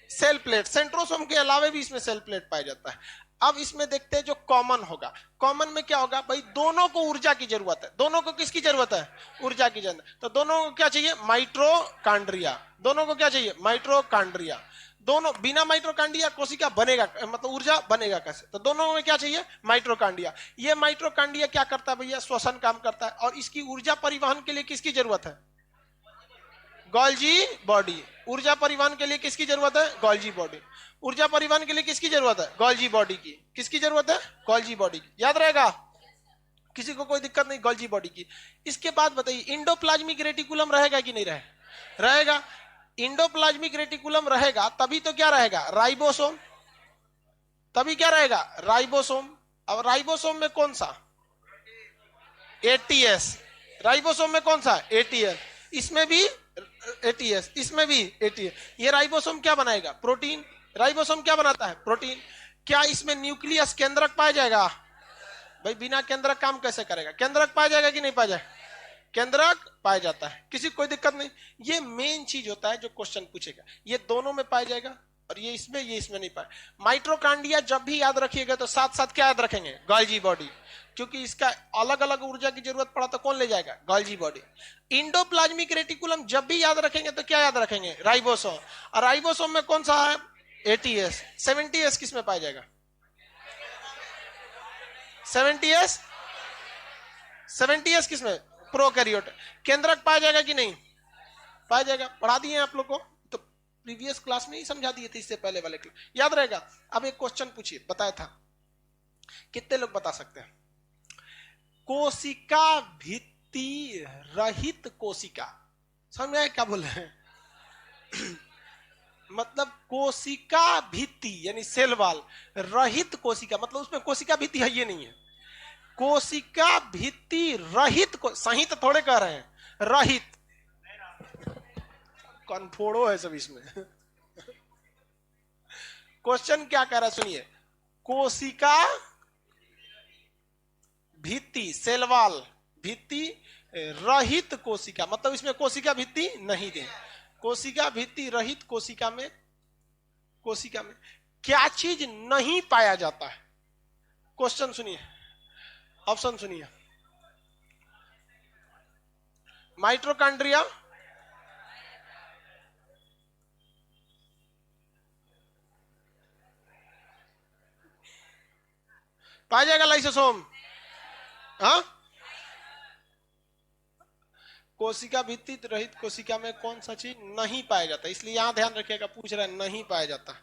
Speaker 1: सेल प्लेट। सेंट्रोसोम के अलावा भी इसमें सेल प्लेट पाया जाता है। अब इसमें देखते हैं जो कॉमन होगा। कॉमन में क्या होगा भाई? दोनों को ऊर्जा की जरूरत है। दोनों को किसकी जरूरत है? ऊर्जा की जरूरत। तो दोनों को क्या चाहिए? माइट्रोकांड्रिया। दोनों को क्या चाहिए? माइट्रोकांड्रिया। दोनों, बिना माइट्रोकांड्रिया कोशिका बनेगा मतलब ऊर्जा बनेगा कैसे? तो दोनों में क्या चाहिए? माइट्रोकांड्रिया। ये माइट्रोकांड्रिया क्या करता है भैया? श्वसन काम करता है। और इसकी ऊर्जा परिवहन के लिए किसकी जरूरत है? Golgi body. ऊर्जा परिवहन के लिए किसकी जरूरत है? Golgi body. ऊर्जा परिवहन के लिए किसकी जरूरत है? गोल्जी बॉडी की। किसकी जरूरत है? गोल्जी बॉडी की। याद रहेगा, किसी को कोई दिक्कत नहीं, गोल्जी बॉडी की। इसके बाद बताइए इंडोप्लाज्मिक रेटिकुलम रहेगा कि नहीं रहेगा? इंडोप्लाज्मिक रेटिकुलम रहेगा तभी तो क्या रहेगा? राइबोसोम। तभी क्या रहेगा? राइबोसोम। अब राइबोसोम में कौन सा? एटीएस। राइबोसोम में कौन सा? एटीएस। इसमें भी एटीएस, इसमें भी एटीएस। ये राइबोसोम क्या बनाएगा? प्रोटीन। राइबोसोम क्या बनाता है? प्रोटीन। क्या इसमें न्यूक्लियस केंद्रक पाया जाएगा? भाई बिना केंद्रक काम कैसे करेगा? केंद्रक पाया जाएगा कि नहीं पाया जाएगा? केंद्रक पाया जाता है, किसी कोई दिक्कत नहीं। ये मेन चीज होता है जो क्वेश्चन पूछेगा। ये दोनों में पाया जाएगा और ये इसमें नहीं पाया। माइट्रोकांड्रिया जब भी याद रखिएगा तो साथ साथ क्या याद रखेंगे? Golgi body. क्योंकि इसका अलग अलग ऊर्जा की जरूरत पड़ा तो कौन ले जाएगा? Golgi body. इंडोप्लाज्मिक रेटिकुलम जब भी याद रखेंगे तो क्या याद रखेंगे? राइबोसोम। और राइबोसोम में कौन सा है? एटीएस। 70S किस में पाया जाएगा? 70S किस में? प्रोकैरियोट। केंद्रक पाया जाएगा कि नहीं? पाया जाएगा। पढ़ा दिए आप लोग को तो प्रीवियस क्लास में ही समझा दिए थे, इससे पहले वाले क्लास याद रहेगा। अब एक क्वेश्चन पूछिए, बताया था, कितने लोग बता सकते हैं? कोशिका भित्ति रहित कोशिका, समझ में आया क्या बोल रहे हैं? मतलब कोशिका भित्ति यानी सेल वॉल रहित कोशिका, मतलब उसमें कोशिका भित्ति है ये नहीं है। कोशिका भित्ति रहित को सही तो थोड़े कह रहे हैं, रहित कन्फोड़ो है सब इसमें। क्वेश्चन क्या कह रहा है सुनिए, कोशिका भित्ति सेलवाल भित्ति रहित कोशिका, मतलब इसमें कोशिका भित्ति नहीं दे। कोशिका भित्ति रहित कोशिका में क्या चीज नहीं पाया जाता है? क्वेश्चन सुनिए, ऑप्शन सुनिए। माइटोकॉन्ड्रिया, पाया जाएगा लाइसोसोम। हाँ, कोशिका भित्ति रहित कोशिका में कौन सा चीज नहीं पाया जाता, इसलिए यहां ध्यान रखिएगा, पूछ रहा है नहीं पाया जाता।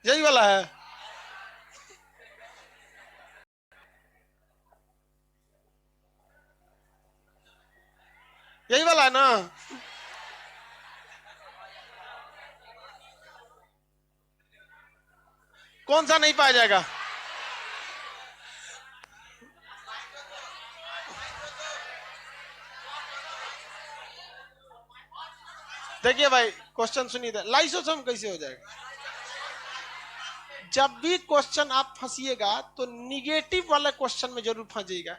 Speaker 1: यही वाला है। यही वाला है ना? कौन सा नहीं पाया जाएगा? देखिए भाई, क्वेश्चन सुनिए, लाइसोसोम कैसे हो जाएगा? जब भी क्वेश्चन आप फंसिएगा तो निगेटिव वाले क्वेश्चन में जरूर फंसिएगा।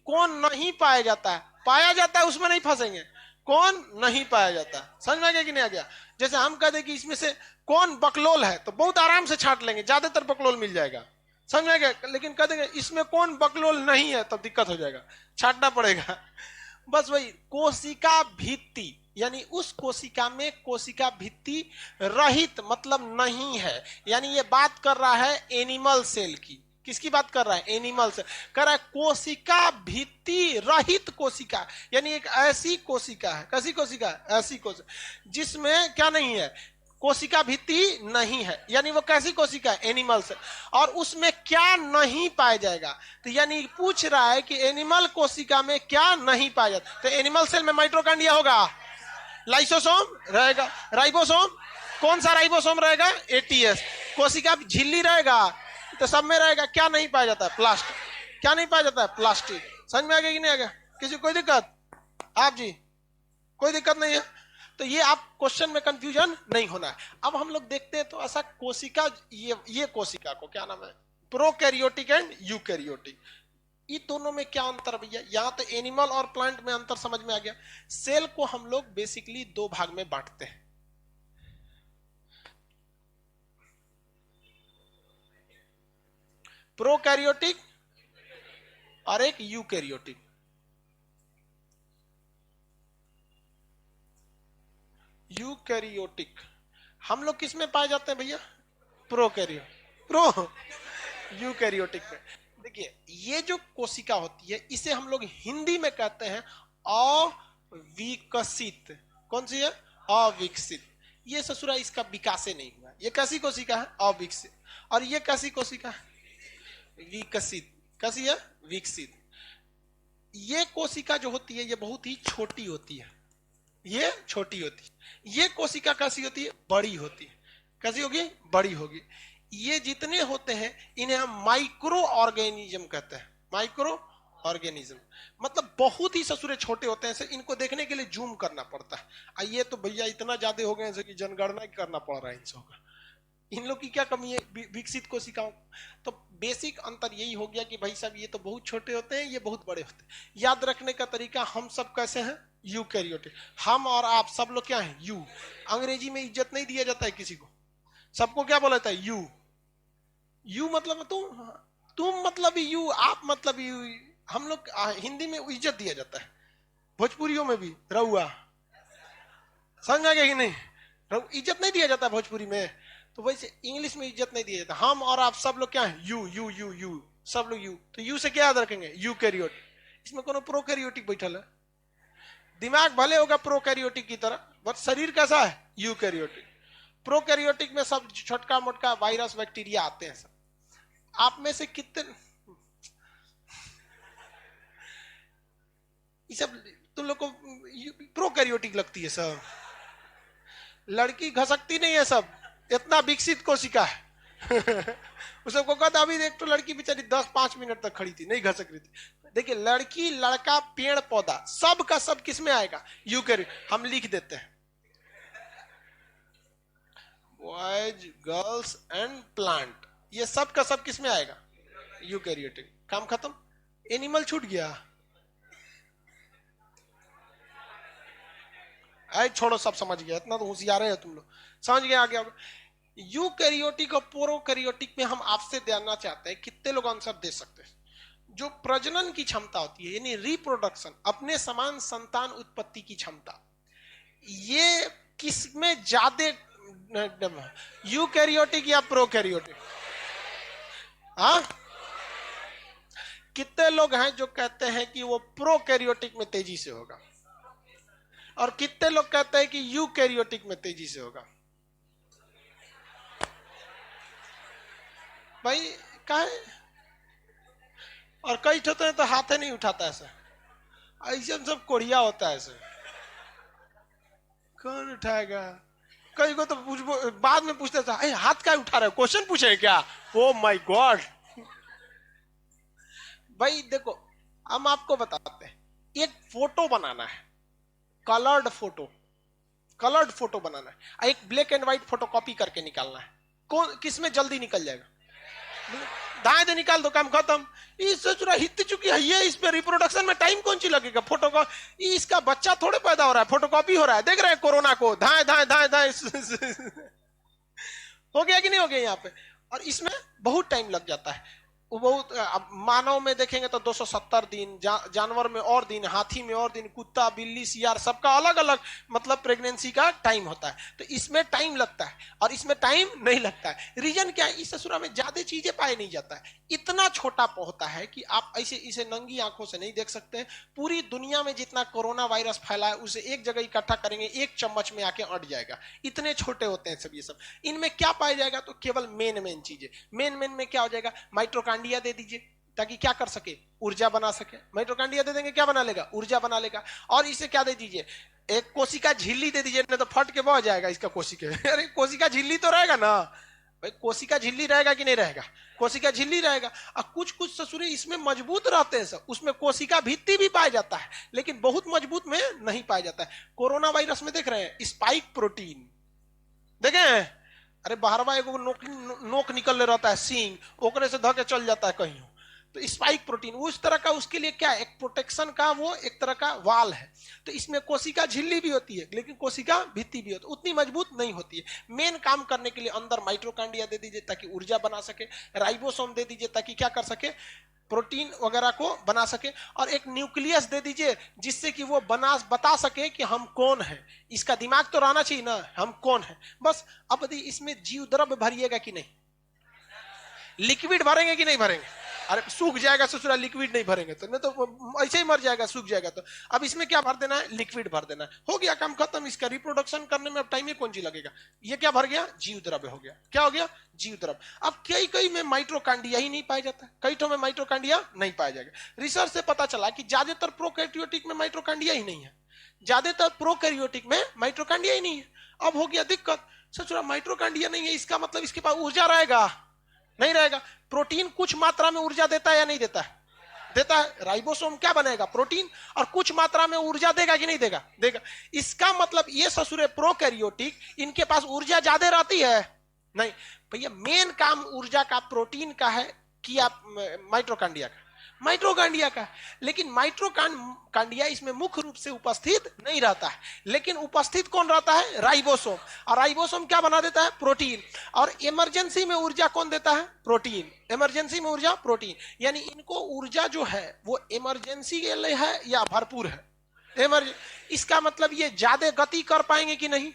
Speaker 1: कौन नहीं पाया जाता है, पाया जाता है उसमें नहीं फंसेंगे, कौन नहीं पाया जाता। समझ में आ गया कि नहीं आ गया? जैसे हम कह दें कि इसमें से कौन बकलोल है, तो बहुत आराम से छांट लेंगे, ज्यादातर बकलोल मिल जाएगा। समझ में आ गया? लेकिन कह देंगे इसमें कौन बकलोल नहीं है, तब दिक्कत हो जाएगा, छांटना पड़ेगा। बस वही कोशिका भित्ति, यानी उस कोशिका में कोशिका भित्ति रहित मतलब नहीं है, यानी ये बात कर रहा है एनिमल सेल की। किसकी बात कर रहा है? Animal cell. कर रहा है कोशिका भित्ति रहित कोशिका, यानी एक ऐसी कोशिका है, कैसी कोशिका? ऐसी कोशिका जिसमें क्या नहीं है, कोशिका भित्ति नहीं है, यानी वो कैसी कोशिका है? Animal cell. और उसमें क्या नहीं पाया जाएगा, तो यानी पूछ रहा है कि एनिमल कोशिका में क्या नहीं पाया जाता। तो एनिमल सेल में माइटोकॉन्ड्रिया होगा, लाइसोसोम रहेगा, राइबोसोम, कौन सा राइबोसोम रहेगा? एटीएस। कोशिका झिल्ली रहेगा, तो सब में रहेगा। क्या नहीं पाया जाता है? प्लास्टिक। क्या नहीं पाया जाता है? प्लास्टिक। समझ में आ गया कि नहीं आ गया? किसी कोई दिक्कत? आप जी कोई दिक्कत नहीं है? तो ये आप क्वेश्चन में कंफ्यूजन नहीं होना है। अब हम लोग देखते हैं तो ऐसा कोशिका, ये कोशिका को क्या नाम है? Prokaryotic and eukaryotic. ये दोनों में क्या अंतर भैया? यहां तो एनिमल और प्लांट में अंतर समझ में आ गया। सेल को हम लोग बेसिकली दो भाग में बांटते हैं, प्रोकैरियोटिक और एक यूकैरियोटिक। यूकैरियोटिक हम लोग किस में पाए जाते हैं भैया? प्रोकैरियो प्रो यूकैरियोटिक में। देखिए, ये जो कोशिका होती है इसे हम लोग हिंदी में कहते हैं अविकसित। कौन सी है? अविकसित। ये ससुरा इसका विकास नहीं हुआ, ये कैसी कोशिका है? अविकसित। और ये कैसी कोशिका है? विकसित। कैसी है? विकसित। ये कोशिका जो होती है ये बहुत ही छोटी होती है, ये छोटी होती है। ये कोशिका कैसी होती है? बड़ी होती है। कैसी होगी? बड़ी होगी। ये जितने होते हैं इन्हें हम माइक्रो ऑर्गेनिज्म कहते हैं। माइक्रो ऑर्गेनिज्म मतलब बहुत ही ससुरे छोटे होते हैं, इनको देखने के लिए जूम करना पड़ता है। ये तो भैया इतना ज्यादा हो गए कि जनगणना करना पड़ रहा है इन सबका। इन लोग की क्या कमी है विकसित कोशिकाओं? तो बेसिक अंतर यही हो गया कि भाई साहब ये तो बहुत छोटे होते हैं, ये बहुत बड़े होते हैं। याद रखने का तरीका, हम सब कैसे हैं? यूकैरियोटिक। हम और आप सब लोग क्या हैं? यू। अंग्रेजी में इज्जत नहीं दिया जाता है किसी को, सबको क्या बोला जाता है? यू। यू मतलब तुम, तुम मतलब यू, आप मतलब यू। हम लोग हिंदी में इज्जत दिया जाता है, भोजपुरियों में भी रहुआ। समझ आ गया कि नहीं? इज्जत नहीं दिया जाता भोजपुरी में, तो वैसे इंग्लिश में इज्जत नहीं दिया जाता। हम और आप सब लोग क्या है? यू यू यू यू, सब लोग यू। तो यू से क्या याद रखेंगे? यूकैरियोटिक। इसमें कोनो प्रोकैरियोटिक बैठल है? दिमाग भले होगा प्रोकैरियोटिक की तरह, बट शरीर कैसा है? यूकैरियोटिक। प्रोकैरियोटिक में सब छोटका मोटका वायरस बैक्टीरिया आते हैं सब। आप में से कितने ये सब तुम लोग को प्रोकैरियोटिक लगती है सब? लड़की घसकती नहीं है सब, इतना विकसित कोशिका है। उस सबको कहता अभी देख तो लड़की बेचारी 10-5 मिनट तक खड़ी थी, नहीं घसक रही थी। देखिए लड़की लड़का पेड़ पौधा सब का सब किस में आएगा? यूकैरियोटिक। हम लिख देते हैं बॉयज गर्ल्स एंड प्लांट, ये सब का सब किस में आएगा? यूकैरियोटिक। काम खत्म, एनिमल छूट गया। आए छोड़ो, सब समझ गया, इतना तो होशियार है तुम लोग, समझ गए आगे। यूकैरियोटिक और प्रोकैरियोटिक में हम आपसे जानना चाहते हैं, कितने लोग आंसर दे सकते हैं? जो प्रजनन की क्षमता होती है यानी रिप्रोडक्शन, अपने समान संतान उत्पत्ति की क्षमता, ये किसमें ज्यादा? यूकैरियोटिक या प्रोकैरियोटिक? हाँ, कितने लोग हैं जो कहते हैं कि वो प्रोकैरियोटिक में तेजी से होगा, और कितने लोग कहते हैं कि यूकैरियोटिक में तेजी से होगा? भाई काहे? और कई होते हैं तो हाथ नहीं उठाता ऐसा, ऐसे सब कोढ़िया होता है ऐसे, कौन उठाएगा? कई को तो बाद में पूछते था हाथ क्या उठा रहे हो, क्वेश्चन पूछे क्या? Oh my God. भाई देखो हम आपको बताते हैं, एक फोटो बनाना है, कलर्ड फोटो बनाना है, एक black and white photo copy करके निकालना है, कौन किसमें जल्दी निकल जाएगा? दाएं दे निकाल दो, काम खत्म। हित चुकी है ये, इस पे रिप्रोडक्शन में टाइम कौन सी लगेगा? फोटो को इसका बच्चा थोड़े पैदा हो रहा है, फोटो कॉपी हो रहा है, देख रहे हैं कोरोना को, धाए धाए धाए धाए। हो गया कि नहीं हो गया यहाँ पे? और इसमें बहुत टाइम लग जाता है, वो बहुत, मानव में देखेंगे तो 270 दिन, जानवर में और दिन, हाथी में और दिन, कुत्ता बिल्ली सियार सबका अलग अलग मतलब प्रेगनेंसी का टाइम होता है, तो इसमें टाइम लगता है और इसमें टाइम नहीं लगता है। रीजन क्या है? इस ससुरा में ज्यादा चीजें पाए नहीं जाता है, इतना छोटा होता है कि आप ऐसे इसे नंगी आंखों से नहीं देख सकते। पूरी दुनिया में जितना कोरोना वायरस फैला है उसे एक जगह इकट्ठा करेंगे, एक चम्मच में आके अट जाएगा, इतने छोटे होते हैं सब ये सब। इनमें क्या पाया जाएगा? तो केवल मेन चीजें। मेन में क्या हो जाएगा? माइटोकांड्रिया दे दीजिए ताकि क्या कर सके? ऊर्जा बना सके। माइटोकांड्रिया दे देंगे, क्या बना लेगा? ऊर्जा बना लेगा। और इसे क्या दे दीजिए? एक कोशिका झिल्ली दे दीजिए, नहीं तो फट के बह जाएगा इसका कोशिका। अरे कोशिका झिल्ली तो रहेगा ना भाई, कोशिका झिल्ली रहेगा कि नहीं रहेगा? कोशिका झिल्ली रहेगा। और कुछ ससुरे इसमें मजबूत रहते हैं सब, उसमें कोशिका भित्ति भी पाया जाता है, लेकिन बहुत मजबूत में नहीं पाया जाता है। कोरोना वायरस में देख रहे हैं स्पाइक प्रोटीन, देखे? अरे बाहरवा एगो नोक निकल रहता है, सींग, ओकरे से धके चल जाता है कहीं, तो स्पाइक प्रोटीन उस तरह का, उसके लिए क्या, एक प्रोटेक्शन का वो एक तरह का वाल है। तो इसमें कोशिका झिल्ली भी होती है लेकिन कोशिका भित्ति भी होती है, उतनी मजबूत नहीं होती है। मेन काम करने के लिए अंदर माइटोकांड्रिया दे दीजिए ताकि ऊर्जा बना सके, राइबोसोम दे दीजिए ताकि क्या कर सके? प्रोटीन वगैरह को बना सके, और एक न्यूक्लियस दे दीजिए जिससे कि वो बता सके कि हम कौन है। इसका दिमाग तो रहना चाहिए ना, हम कौन है, बस। अब इसमें जीव द्रव्य भरिएगा कि नहीं? लिक्विड भरेंगे कि नहीं भरेंगे? अरे सूख जाएगा ससुरा, लिक्विड नहीं भरेंगे तो, नहीं तो ऐसे ही मर जाएगा, सूख जाएगा तो। अब इसमें क्या भर देना है? लिक्विड भर देना है, हो गया काम खत्म। इसका रिप्रोडक्शन करने में अब टाइम ही कौन सी लगेगा? ये क्या भर गया? जीव द्रव्य हो गया। क्या हो गया? जीव द्रव्य। अब कई में माइटोकांड्रिया ही नहीं पाया जाता, कई में माइटोकांड्रिया नहीं पाया जाएगा। रिसर्च से पता चला कि ज्यादातर प्रोकैरियोटिक में माइटोकांड्रिया ही नहीं है, ज्यादातर प्रोकैरियोटिक में माइटोकांड्रिया ही नहीं है। अब हो गया दिक्कत, ससुरा माइटोकांड्रिया नहीं है, इसका मतलब इसके पास ऊर्जा रहेगा? नहीं रहेगा। प्रोटीन कुछ मात्रा में ऊर्जा देता है या नहीं देता है? देता है। राइबोसोम क्या बनेगा? प्रोटीन, और कुछ मात्रा में ऊर्जा देगा कि नहीं देगा? देगा। इसका मतलब ये ससुरे प्रोकैरियोटिक, इनके पास ऊर्जा ज्यादा रहती है? नहीं भैया, मेन काम ऊर्जा का प्रोटीन का है कि आप माइटोकांड्रिया का, लेकिन माइटोकांड्रिया इसमें मुख्य रूप से उपस्थित नहीं रहता है, लेकिन उपस्थित कौन रहता है? राइबोसोम। और राइबोसोम क्या बना देता है? प्रोटीन। और इमरजेंसी में ऊर्जा कौन देता है? प्रोटीन। इमरजेंसी में ऊर्जा प्रोटीन, यानी इनको ऊर्जा जो है वो इमरजेंसी के लिए है या भरपूर है? इसका मतलब ये ज्यादा गति कर पाएंगे कि नहीं?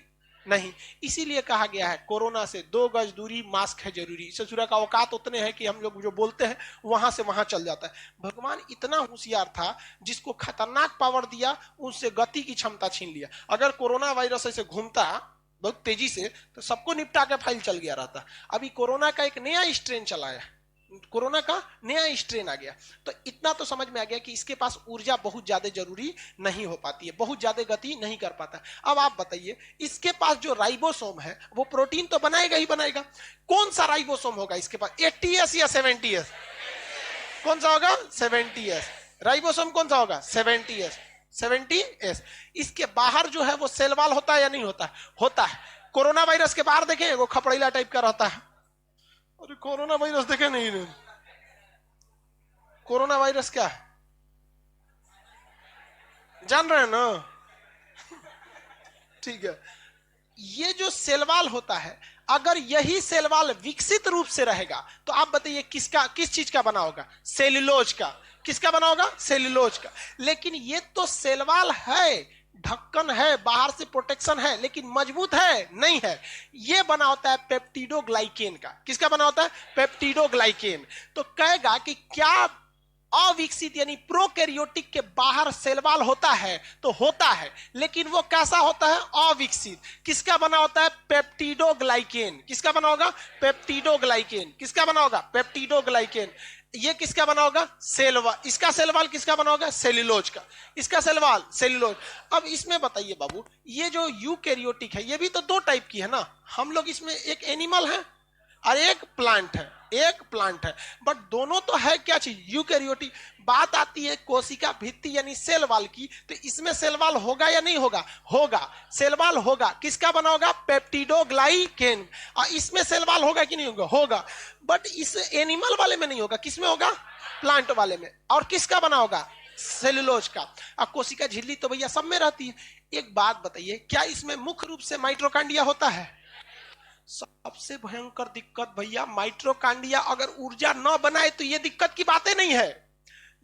Speaker 1: नहीं। इसीलिए कहा गया है कोरोना से 2 गज दूरी, मास्क है जरूरी। ससुरा का औकात उतने हैं कि हम लोग जो बोलते हैं वहां से वहां चल जाता है। भगवान इतना होशियार था, जिसको खतरनाक पावर दिया उनसे गति की क्षमता छीन लिया। अगर कोरोना वायरस ऐसे घूमता बहुत तेजी से तो सबको निपटा के फाइल चल गया रहता। अभी कोरोना का एक नया स्ट्रेन चला है, कोरोना का नया स्ट्रेन आ गया, तो इतना तो समझ में आ गया कि इसके पास ऊर्जा बहुत ज्यादा जरूरी नहीं हो पाती है, बहुत ज्यादा गति नहीं कर पाता। अब आप बताइए, इसके पास जो राइबोसोम है वो प्रोटीन तो बनाएगा ही बनाएगा। कौन सा राइबोसोम होगा इसके पास, 80S या 70S? कौन सा होगा? 70S। राइबोसोम कौन सा होगा? 70S। 70S। इसके बाहर जो है वो सेल वॉल होता है या नहीं होता? होता है। कोरोना वायरस के बाहर देखें, वो खपड़ीला टाइप का रहता है। अरे कोरोना वायरस देखे नहीं? कोरोना वायरस क्या है जान रहे हैं ना? ठीक है। ये जो सेलवाल होता है, अगर यही सेलवाल विकसित रूप से रहेगा तो आप बताइए किसका, किस चीज का बना होगा? सेल्यूलोज का। किसका बना होगा? सेल्यूलोज का। लेकिन ये तो सेलवाल है, ढक्कन है, बाहर से प्रोटेक्शन है, लेकिन मजबूत है नहीं है। ये बना होता है पेप्टिडोग्लाइकेन का। किसका बना होता है? पेप्टिडोग्लाइकेन। तो कहेगा कि क्या अविकसित यानी प्रोकैरियोटिक के बाहर सेलवाल होता है? तो होता है, लेकिन वो कैसा होता है? अविकसित। किसका बना होता है? पेप्टिडोग्लाइकेन। किसका बना होगा? पेप्टिडोग्लाइकेन। किसका बना होगा? पेप्टिडोग्लाइकेन। ये किसका बना होगा? सेलवाल। इसका सेलवाल किसका बना होगा? सेल्यूलोज का। इसका सेलवाल सेल्यूलोज। अब इसमें बताइए बाबू, ये जो यूकैरियोटिक है ये भी तो 2 टाइप की है ना। हम लोग इसमें एक एनिमल है और एक प्लांट है, एक प्लांट है, बट दोनों तो है क्या चीज? यूकैरियोटिक। बात आती है कोशिका भित्ति यानी सेल वाल की, तो इसमें सेल वाल होगा या नहीं होगा? होगा, सेल वाल होगा। किसका बना होगा? पेप्टिडोग्लाइकेन। और इसमें सेल वाल होगा कि नहीं होगा? होगा, बट इस एनिमल वाले में नहीं होगा। किसमें होगा? प्लांट वाले में। और किसका बना होगा? सेलुलोज का। अब कोशिका झिल्ली तो भैया सब में रहती है। एक बात बताइए, क्या इसमें मुख्य रूप से माइट्रोकांडिया होता है? सबसे भयंकर दिक्कत भैया माइट्रोकांडिया अगर ऊर्जा न बनाए तो ये दिक्कत की बातें नहीं है।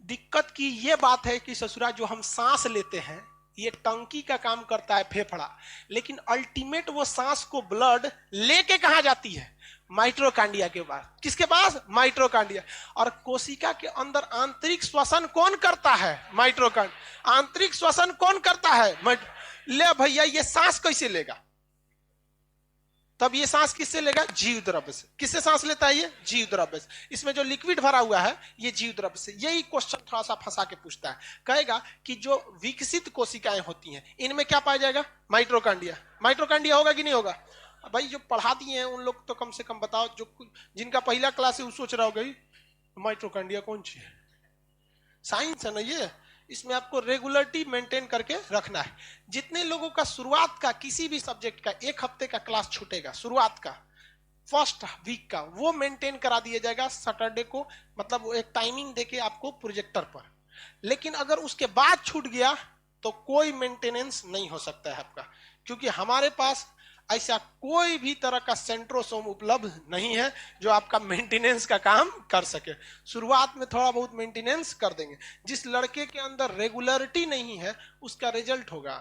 Speaker 1: दिक्कत की ये बात है कि ससुरा जो हम सांस लेते हैं ये टंकी का काम करता है, फेफड़ा, लेकिन अल्टीमेट वो सांस को ब्लड लेके कहां जाती है? माइट्रोकांडिया के पास। किसके पास? माइट्रोकांडिया। और कोशिका के अंदर आंतरिक श्वसन कौन करता है? माइट्रोकांडिया। आंतरिक श्वसन कौन करता है? ले भैया, ये सांस कैसे लेगा? तब ये सांस किससे लेगा? जीव द्रव्य से। किससे सांस लेता है ये? जीव द्रव्य से। इसमें जो लिक्विड भरा हुआ है ये जीव द्रव्य से। यही क्वेश्चन थोड़ा सा फंसा के पूछता है, कहेगा कि जो विकसित कोशिकाएं होती हैं इनमें क्या पाया जाएगा? माइट्रोकांडिया। माइट्रोकांडिया होगा कि नहीं होगा? भाई जो पढ़ा दिए हैं उन लोग तो कम से कम बताओ, जो जिनका पहला क्लास है वो सोच रहा होगा माइट्रोकांडिया कौन सी है? साइंस है ना ये, इसमें आपको रेगुलरिटी मेंटेन करके रखना है। जितने लोगों का शुरुआत का किसी भी सब्जेक्ट का 1 हफ्ते का क्लास छूटेगा, शुरुआत का फर्स्ट वीक का, वो मेंटेन करा दिया जाएगा सैटरडे को, मतलब वो एक टाइमिंग देके आपको प्रोजेक्टर पर। लेकिन अगर उसके बाद छूट गया तो कोई मेंटेनेंस नहीं हो सकता है आपका, क्योंकि हमारे पास ऐसा कोई भी तरह का सेंट्रोसोम उपलब्ध नहीं है जो आपका मेंटेनेंस का काम कर सके। शुरुआत में थोड़ा बहुत मेंटेनेंस कर देंगे। जिस लड़के के अंदर रेगुलरिटी नहीं है उसका रिजल्ट होगा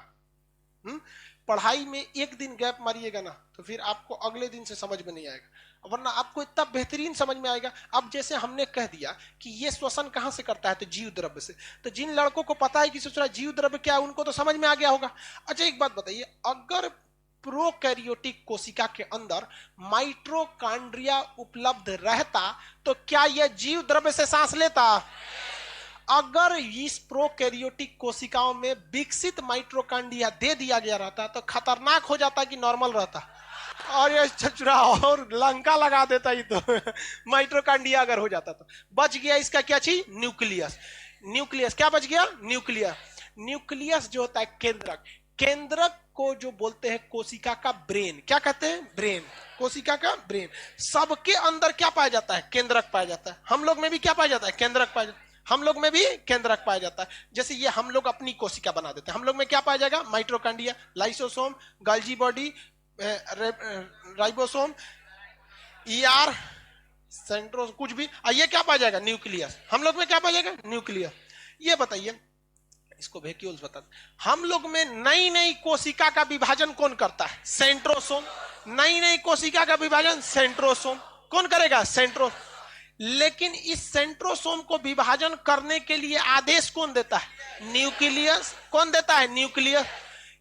Speaker 1: पढ़ाई में 1 दिन गैप मारिएगा ना तो फिर आपको अगले दिन से समझ में नहीं आएगा, वरना आपको इतना बेहतरीन समझ में आएगा। अब जैसे हमने कह दिया कि ये श्वसन कहां से करता है, तो जीव द्रव्य से। तो जिन लड़कों को पता है कि सोचा जीव द्रव्य क्या है उनको तो समझ में आ गया होगा। अच्छा एक बात बताइए, अगर प्रोकैरियोटिक कोशिका के अंदर माइट्रोकांड्रिया उपलब्ध रहता तो क्या यह जीव द्रव्य से सांस लेता? अगर इस प्रोकैरियोटिक कोशिकाओं में विकसित माइट्रोकांड्रिया दे दिया गया रहता तो खतरनाक हो जाता कि नॉर्मल रहता? और ये छचुरा और लंका लगा देता ही तो माइट्रोकांड्रिया अगर हो जाता तो बच गया इसका क्या चीज? न्यूक्लियस। न्यूक्लियस क्या बच गया? न्यूक्लियस। न्यूक्लियस जो होता है केंद्रक, केंद्रक को जो बोलते हैं कोशिका का ब्रेन, क्या कहते हैं? ब्रेन। कोशिका का ब्रेन। सबके अंदर क्या पाया जाता है? केंद्रक पाया जाता है। हम लोग में भी क्या पाया जाता है? केंद्रक पाया जाता है। हम लोग में भी केंद्रक पाया जाता है। जैसे ये हम लोग अपनी कोशिका बना देते हैं, हम लोग में क्या पाया जाएगा? Mitochondria, lysosome, Golgi body, ribosome, ER, centrosome, कुछ भी। ये क्या पाया जाएगा? न्यूक्लियस। हम लोग में क्या पाया जाएगा? न्यूक्लियस। ये बताइए इसको वैक्यूल्स बताते। हम लोग में नई नई कोशिका का विभाजन कौन करता है? सेंट्रोसोम। नई नई कोशिका का विभाजन सेंट्रोसोम कौन करेगा? सेंट्रो। लेकिन इस सेंट्रोसोम को विभाजन करने के लिए आदेश कौन देता है? न्यूक्लियस। कौन देता है? न्यूक्लियस।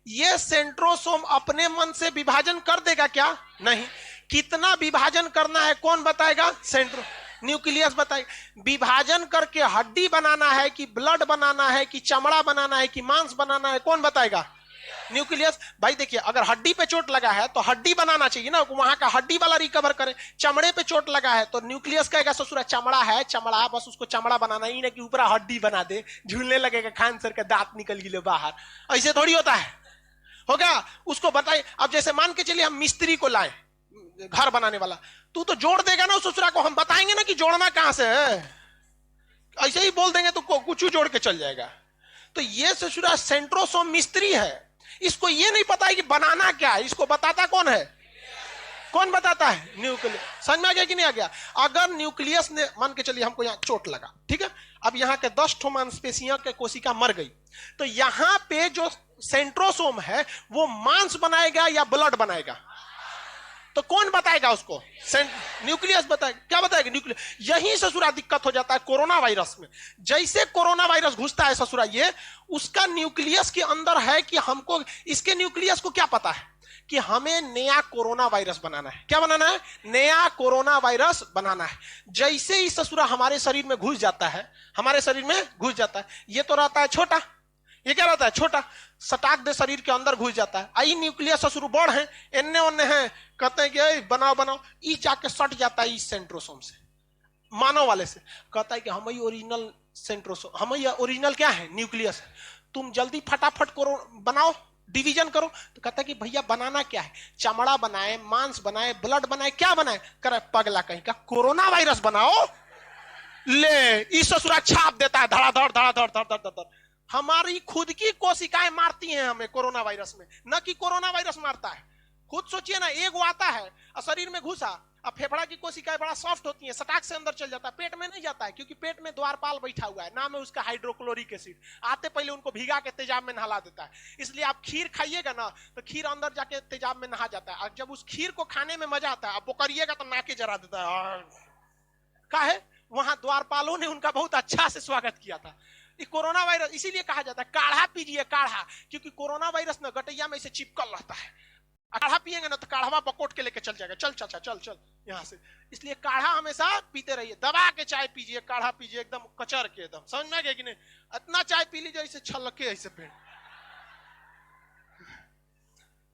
Speaker 1: ये सेंट्रोसोम अपने मन से विभाजन कर देगा क्या? नहीं। कितना विभाजन करना है कौन बताएगा? सेंट्रो न्यूक्लियस बताएगा। विभाजन करके हड्डी बनाना है कि ब्लड बनाना है कि चमड़ा बनाना है कि मांस बनाना है, कौन बताएगा? न्यूक्लियस। भाई देखिए, अगर हड्डी पे चोट लगा है तो हड्डी बनाना चाहिए ना, वहां का हड्डी वाला रिकवर करे। चमड़े पे चोट लगा है तो न्यूक्लियस कहेगा ससुरा चमड़ा है, चमड़ा, बस उसको चमड़ा बनाना ही ना कि ऊपर हड्डी बना दे, झूलने लगेगा, खान सर का दांत निकल गिले बाहर। ऐसे थोड़ी होता है, होगा? उसको बताइए। अब जैसे मान के चलिए हम मिस्त्री को लाए, घर बनाने वाला, तू तो जोड़ देगा ना उस ससुरा को, हम बताएंगे ना कि जोड़ना कहां से है, ऐसे ही बोल देंगे तो कुछ जोड़ के चल जाएगा। तो ये ससुरा सेंट्रोसोम मिस्त्री है, इसको ये नहीं पता है कि बनाना क्या है, इसको बताता कौन है? कौन बताता है? न्यूक्लियस। समझ में आ गया कि नहीं आ गया? अगर न्यूक्लियस ने, मान के चलिए हमको यहाँ चोट लगा, ठीक है, अब यहाँ के 10 ठो मांसपेशियों के कोशिका मर गई, तो यहाँ पे जो सेंट्रोसोम है वो मांस बनाएगा या ब्लड बनाएगा? तो कौन बताएगा उसको? न्यूक्लियस बताएगा। क्या बताएगा? न्यूक्लियस। यही ससुरा दिक्कत हो जाता है कोरोना वायरस में। जैसे कोरोना वायरस घुसता है ससुरा, ये उसका न्यूक्लियस के अंदर है कि हमको, इसके न्यूक्लियस को क्या पता है कि हमें नया कोरोना वायरस बनाना है। क्या बनाना है? नया कोरोना वायरस बनाना है। जैसे ही ससुरा हमारे शरीर में घुस जाता है, हमारे शरीर में घुस जाता है, ये तो रहता है छोटा, ये क्या रहता है? छोटा, सटाक दे शरीर के अंदर घुस जाता है। आई न्यूक्लियस ससुर बड़ है, एन्ने ओन्ने है, कहते हैं कि बनाओ बनाओ, ई जाके सट जाता है इस सेंट्रोसोम से, मानव वाले से, कहता है कि हम ही ओरिजिनल सेंट्रोसोम, हम ही ओरिजिनल क्या है? न्यूक्लियस। तुम जल्दी फटाफट करो, बनाओ, डिवीजन करो। तो कहता है कि भैया बनाना क्या है? चमड़ा बनाए, मांस बनाए, ब्लड बनाए, क्या बनाए? करे पगला कहीं का, कोरोना वायरस बनाओ। ले, इस ससुरा छाप देता है, धड़ाधड़ धड़ाधड़ धड़ाधड़ धड़ाधड़। हमारी खुद की कोशिकाएं मारती हैं हमें कोरोना वायरस में, न कि कोरोना वायरस मारता है। खुद सोचिए ना, एक वो आता है और शरीर में घुसा, अब फेफड़ा की कोशिकाएं बड़ा सॉफ्ट होती हैं, सटाक से अंदर चल जाता है, पेट में नहीं जाता है, क्योंकि पेट में द्वारपाल बैठा हुआ है, नाम है उसका हाइड्रोक्लोरिक एसिड। आते पहले उनको भीगा के तेजाब में नहला देता है। इसलिए आप खीर खाइएगा ना तो खीर अंदर जाके तेजाब में नहा जाता है, और जब उस खीर को खाने में मजा आता है, आप वो करिएगा तो नाके जरा देता है। का है? वहां द्वारपालों ने उनका बहुत अच्छा से स्वागत किया था। कोरोना वायरस इसीलिए कहा जाता है काढ़ा पीजिए, काढ़ा, क्योंकि कोरोना वायरस ना गटैया में से चिपकल रहता है। काढ़ा पिएंगे ना तो काढ़वा बकोट के लेके चल जाएगा, चल चाचा चल चल यहाँ से। इसलिए काढ़ा हमेशा पीते रहिए, दबा के चाय पीजिए, काढ़ा पीजिए एकदम कचर के, एकदम। समझ में आ गया कि नहीं? इतना चाय पी लीजिए ऐसे छलके, ऐसे पेड़।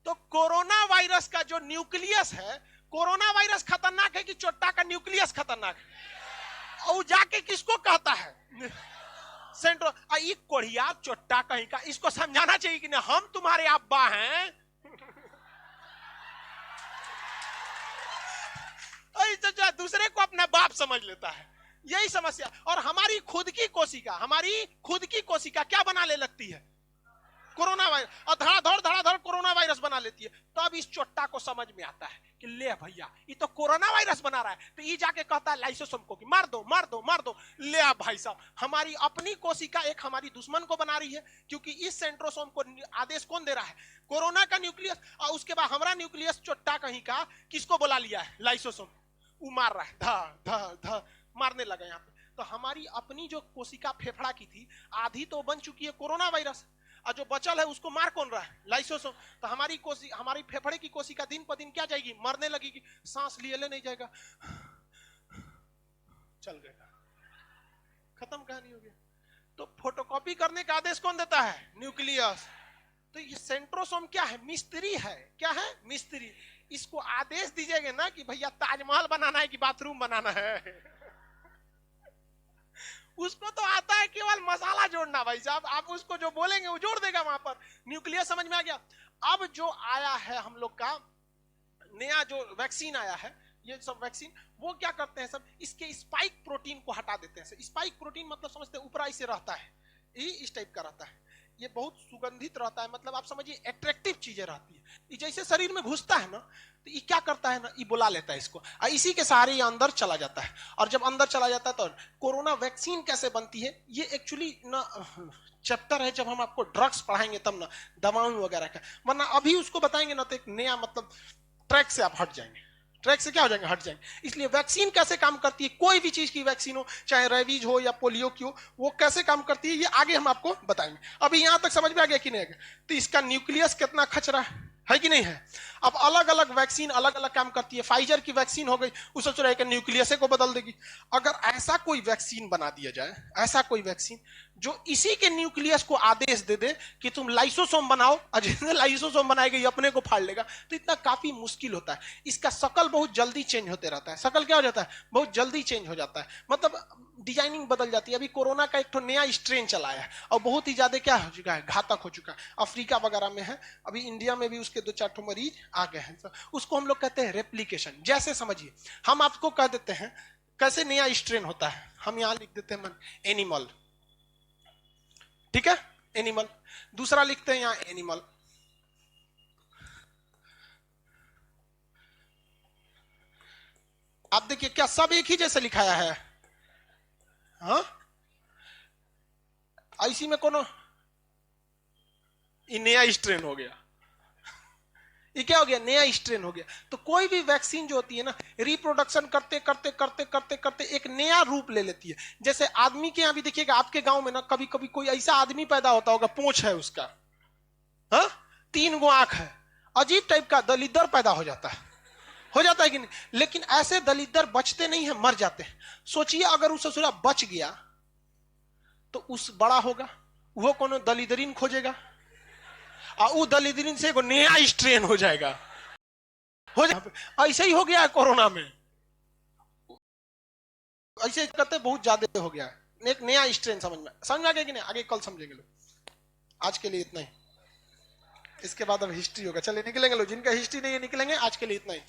Speaker 1: तो कोरोना वायरस का जो न्यूक्लियस है, कोरोना वायरस खतरनाक है कि चोट्टा का न्यूक्लियस खतरनाक है? और जाके किसको कहता है? सेंट्रो। कोढ़िया चोट्टा कहीं का, इसको समझाना चाहिए कि नहीं, हम तुम्हारे अब्बा हैं। दूसरे को अपना बाप समझ लेता है, यही समस्या। और हमारी खुद की कोशिका क्या बना ले लगती है? Corona virus. और धड़ाधड़ कोरोना वायरस बना लेती है। तब इस चोट्टा को समझ में आता है कि ले भैया, ये तो कोरोना वायरस बना रहा है, तो ये जाके कहता है लाइसोसोम को कि मार दो मार दो मार दो। ले भाई साहब, हमारी अपनी कोशिका एक हमारी दुश्मन को बना रही है, क्योंकि इस सेंट्रोसोम को आदेश कौन दे रहा है? कोरोना का न्यूक्लियस। और उसके बाद हमारा न्यूक्लियस चोट्टा कहीं का किसको बुला लिया है? लाइसोसोम। वो मार रहा है, ध ध ध मारने लगा यहाँ पे। तो हमारी अपनी जो कोशिका फेफड़ा की थी, आधी तो बन चुकी है कोरोना वायरस, और जो बचल है उसको मार कौन रहा है? लाइसोसोम। तो हमारी फेफड़े की कोशिका दिन पर दिन क्या जाएगी? मरने लगेगी, सांस लिए ले नहीं जाएगा, चल गएगा, खत्म कहानी हो गया। तो फोटोकॉपी करने का आदेश कौन देता है? न्यूक्लियस। तो ये सेंट्रोसोम क्या है? मिस्त्री है। क्या है? मिस्त्री। इसको आदेश दीजिएगा ना कि भैया ताजमहल बनाना है कि बाथरूम बनाना है, उसको तो आता है केवल मसाला जोड़ना। भाई साहब, आप उसको जो बोलेंगे वो जोड़ देगा वहां पर। न्यूक्लियस समझ में आ गया? अब जो आया है हम लोग का नया जो वैक्सीन आया है, ये सब वैक्सीन वो क्या करते हैं सब, इसके स्पाइक प्रोटीन को हटा देते हैं। स्पाइक प्रोटीन मतलब समझते हैं ऊपर ऐसे रहता है, ये इस टाइप का रहता है। ये बहुत सुगंधित रहता है, मतलब आप समझिए अट्रैक्टिव चीजें रहती है। ये जैसे शरीर में घुसता है ना, तो ये क्या करता है ना, ये बुला लेता है इसको, और इसी के सहारे ये अंदर चला जाता है। और जब अंदर चला जाता है तो कोरोना वैक्सीन कैसे बनती है, ये एक्चुअली ना चैप्टर है, जब हम आपको ड्रग्स पढ़ाएंगे तब ना, दवाओं वगैरह का, वरना अभी उसको बताएंगे ना तो एक नया मतलब ट्रैक से आप हट जाएंगे, ट्रैक से क्या हो जाएंगे, हट जाएंगे। इसलिए वैक्सीन कैसे काम करती है, कोई भी चीज की वैक्सीन हो, चाहे रेबीज हो या पोलियो की हो, वो कैसे काम करती है ये आगे हम आपको बताएंगे। अभी यहां तक समझ में आ गया कि नहीं आ गया? तो इसका न्यूक्लियस कितना खचरा है कि नहीं है। अब अलग अलग वैक्सीन अलग अलग काम करती है। फाइजर की वैक्सीन हो गई, वो सोच रहा है कि न्यूक्लियस को बदल देगी। अगर ऐसा कोई वैक्सीन बना दिया जाए, ऐसा कोई वैक्सीन जो इसी के न्यूक्लियस को आदेश दे दे कि तुम लाइसोसोम बनाओ, और जिसने लाइसोसोम बनाएगा ये अपने को फाड़ लेगा, तो इतना काफी मुश्किल होता है। इसका शकल बहुत जल्दी चेंज होते रहता है। शकल क्या हो जाता है, बहुत जल्दी चेंज हो जाता है, मतलब डिजाइनिंग बदल जाती है। अभी कोरोना का एक तो नया स्ट्रेन चला है और बहुत ही ज्यादा क्या हो चुका है, घातक हो चुका है। अफ्रीका वगैरह में है, अभी इंडिया में भी उसके 2-4 मरीज आ गए हैं। तो उसको हम लोग कहते हैं रेप्लिकेशन। जैसे समझिए हम आपको कह देते हैं कैसे नया स्ट्रेन होता है, हम यहां लिख देते हैं एनिमल, ठीक है, एनिमल। दूसरा लिखते हैं यहां एनिमल, आप देखिए क्या सब एक ही जैसे लिखाया है, हाँ इसी में कोनो नया स्ट्रेन हो गया, ये क्या हो गया, नया स्ट्रेन हो गया। तो कोई भी वैक्सीन जो होती है ना, रिप्रोडक्शन करते करते करते करते करते एक नया रूप ले लेती है। जैसे आदमी के यहां भी देखिएगा, आपके गांव में ना कभी कभी कोई ऐसा आदमी पैदा होता होगा, पूंछ है उसका, हाँ 3 गो आंख है, अजीब टाइप का दलिद्दर पैदा हो जाता है, हो जाता है कि नहीं। लेकिन ऐसे दलिद्दर बचते नहीं है, मर जाते हैं। सोचिए अगर उस ससुरा बच गया तो उस बड़ा होगा, वो कोनो दलिदरीन खोजेगा, और वो दलिदरीन से एगो नया स्ट्रेन हो जाएगा, हो जाए। ऐसे ही हो गया है कोरोना में, ऐसे करते बहुत ज्यादा हो गया है, एक नया स्ट्रेन। समझ में आ गया कि नहीं, आगे कल समझेंगे लोग। आज के लिए इतना ही, इसके बाद अब हिस्ट्री होगा, चलिए निकलेंगे लोग, जिनका हिस्ट्री नहीं है निकलेंगे। आज के लिए इतना ही।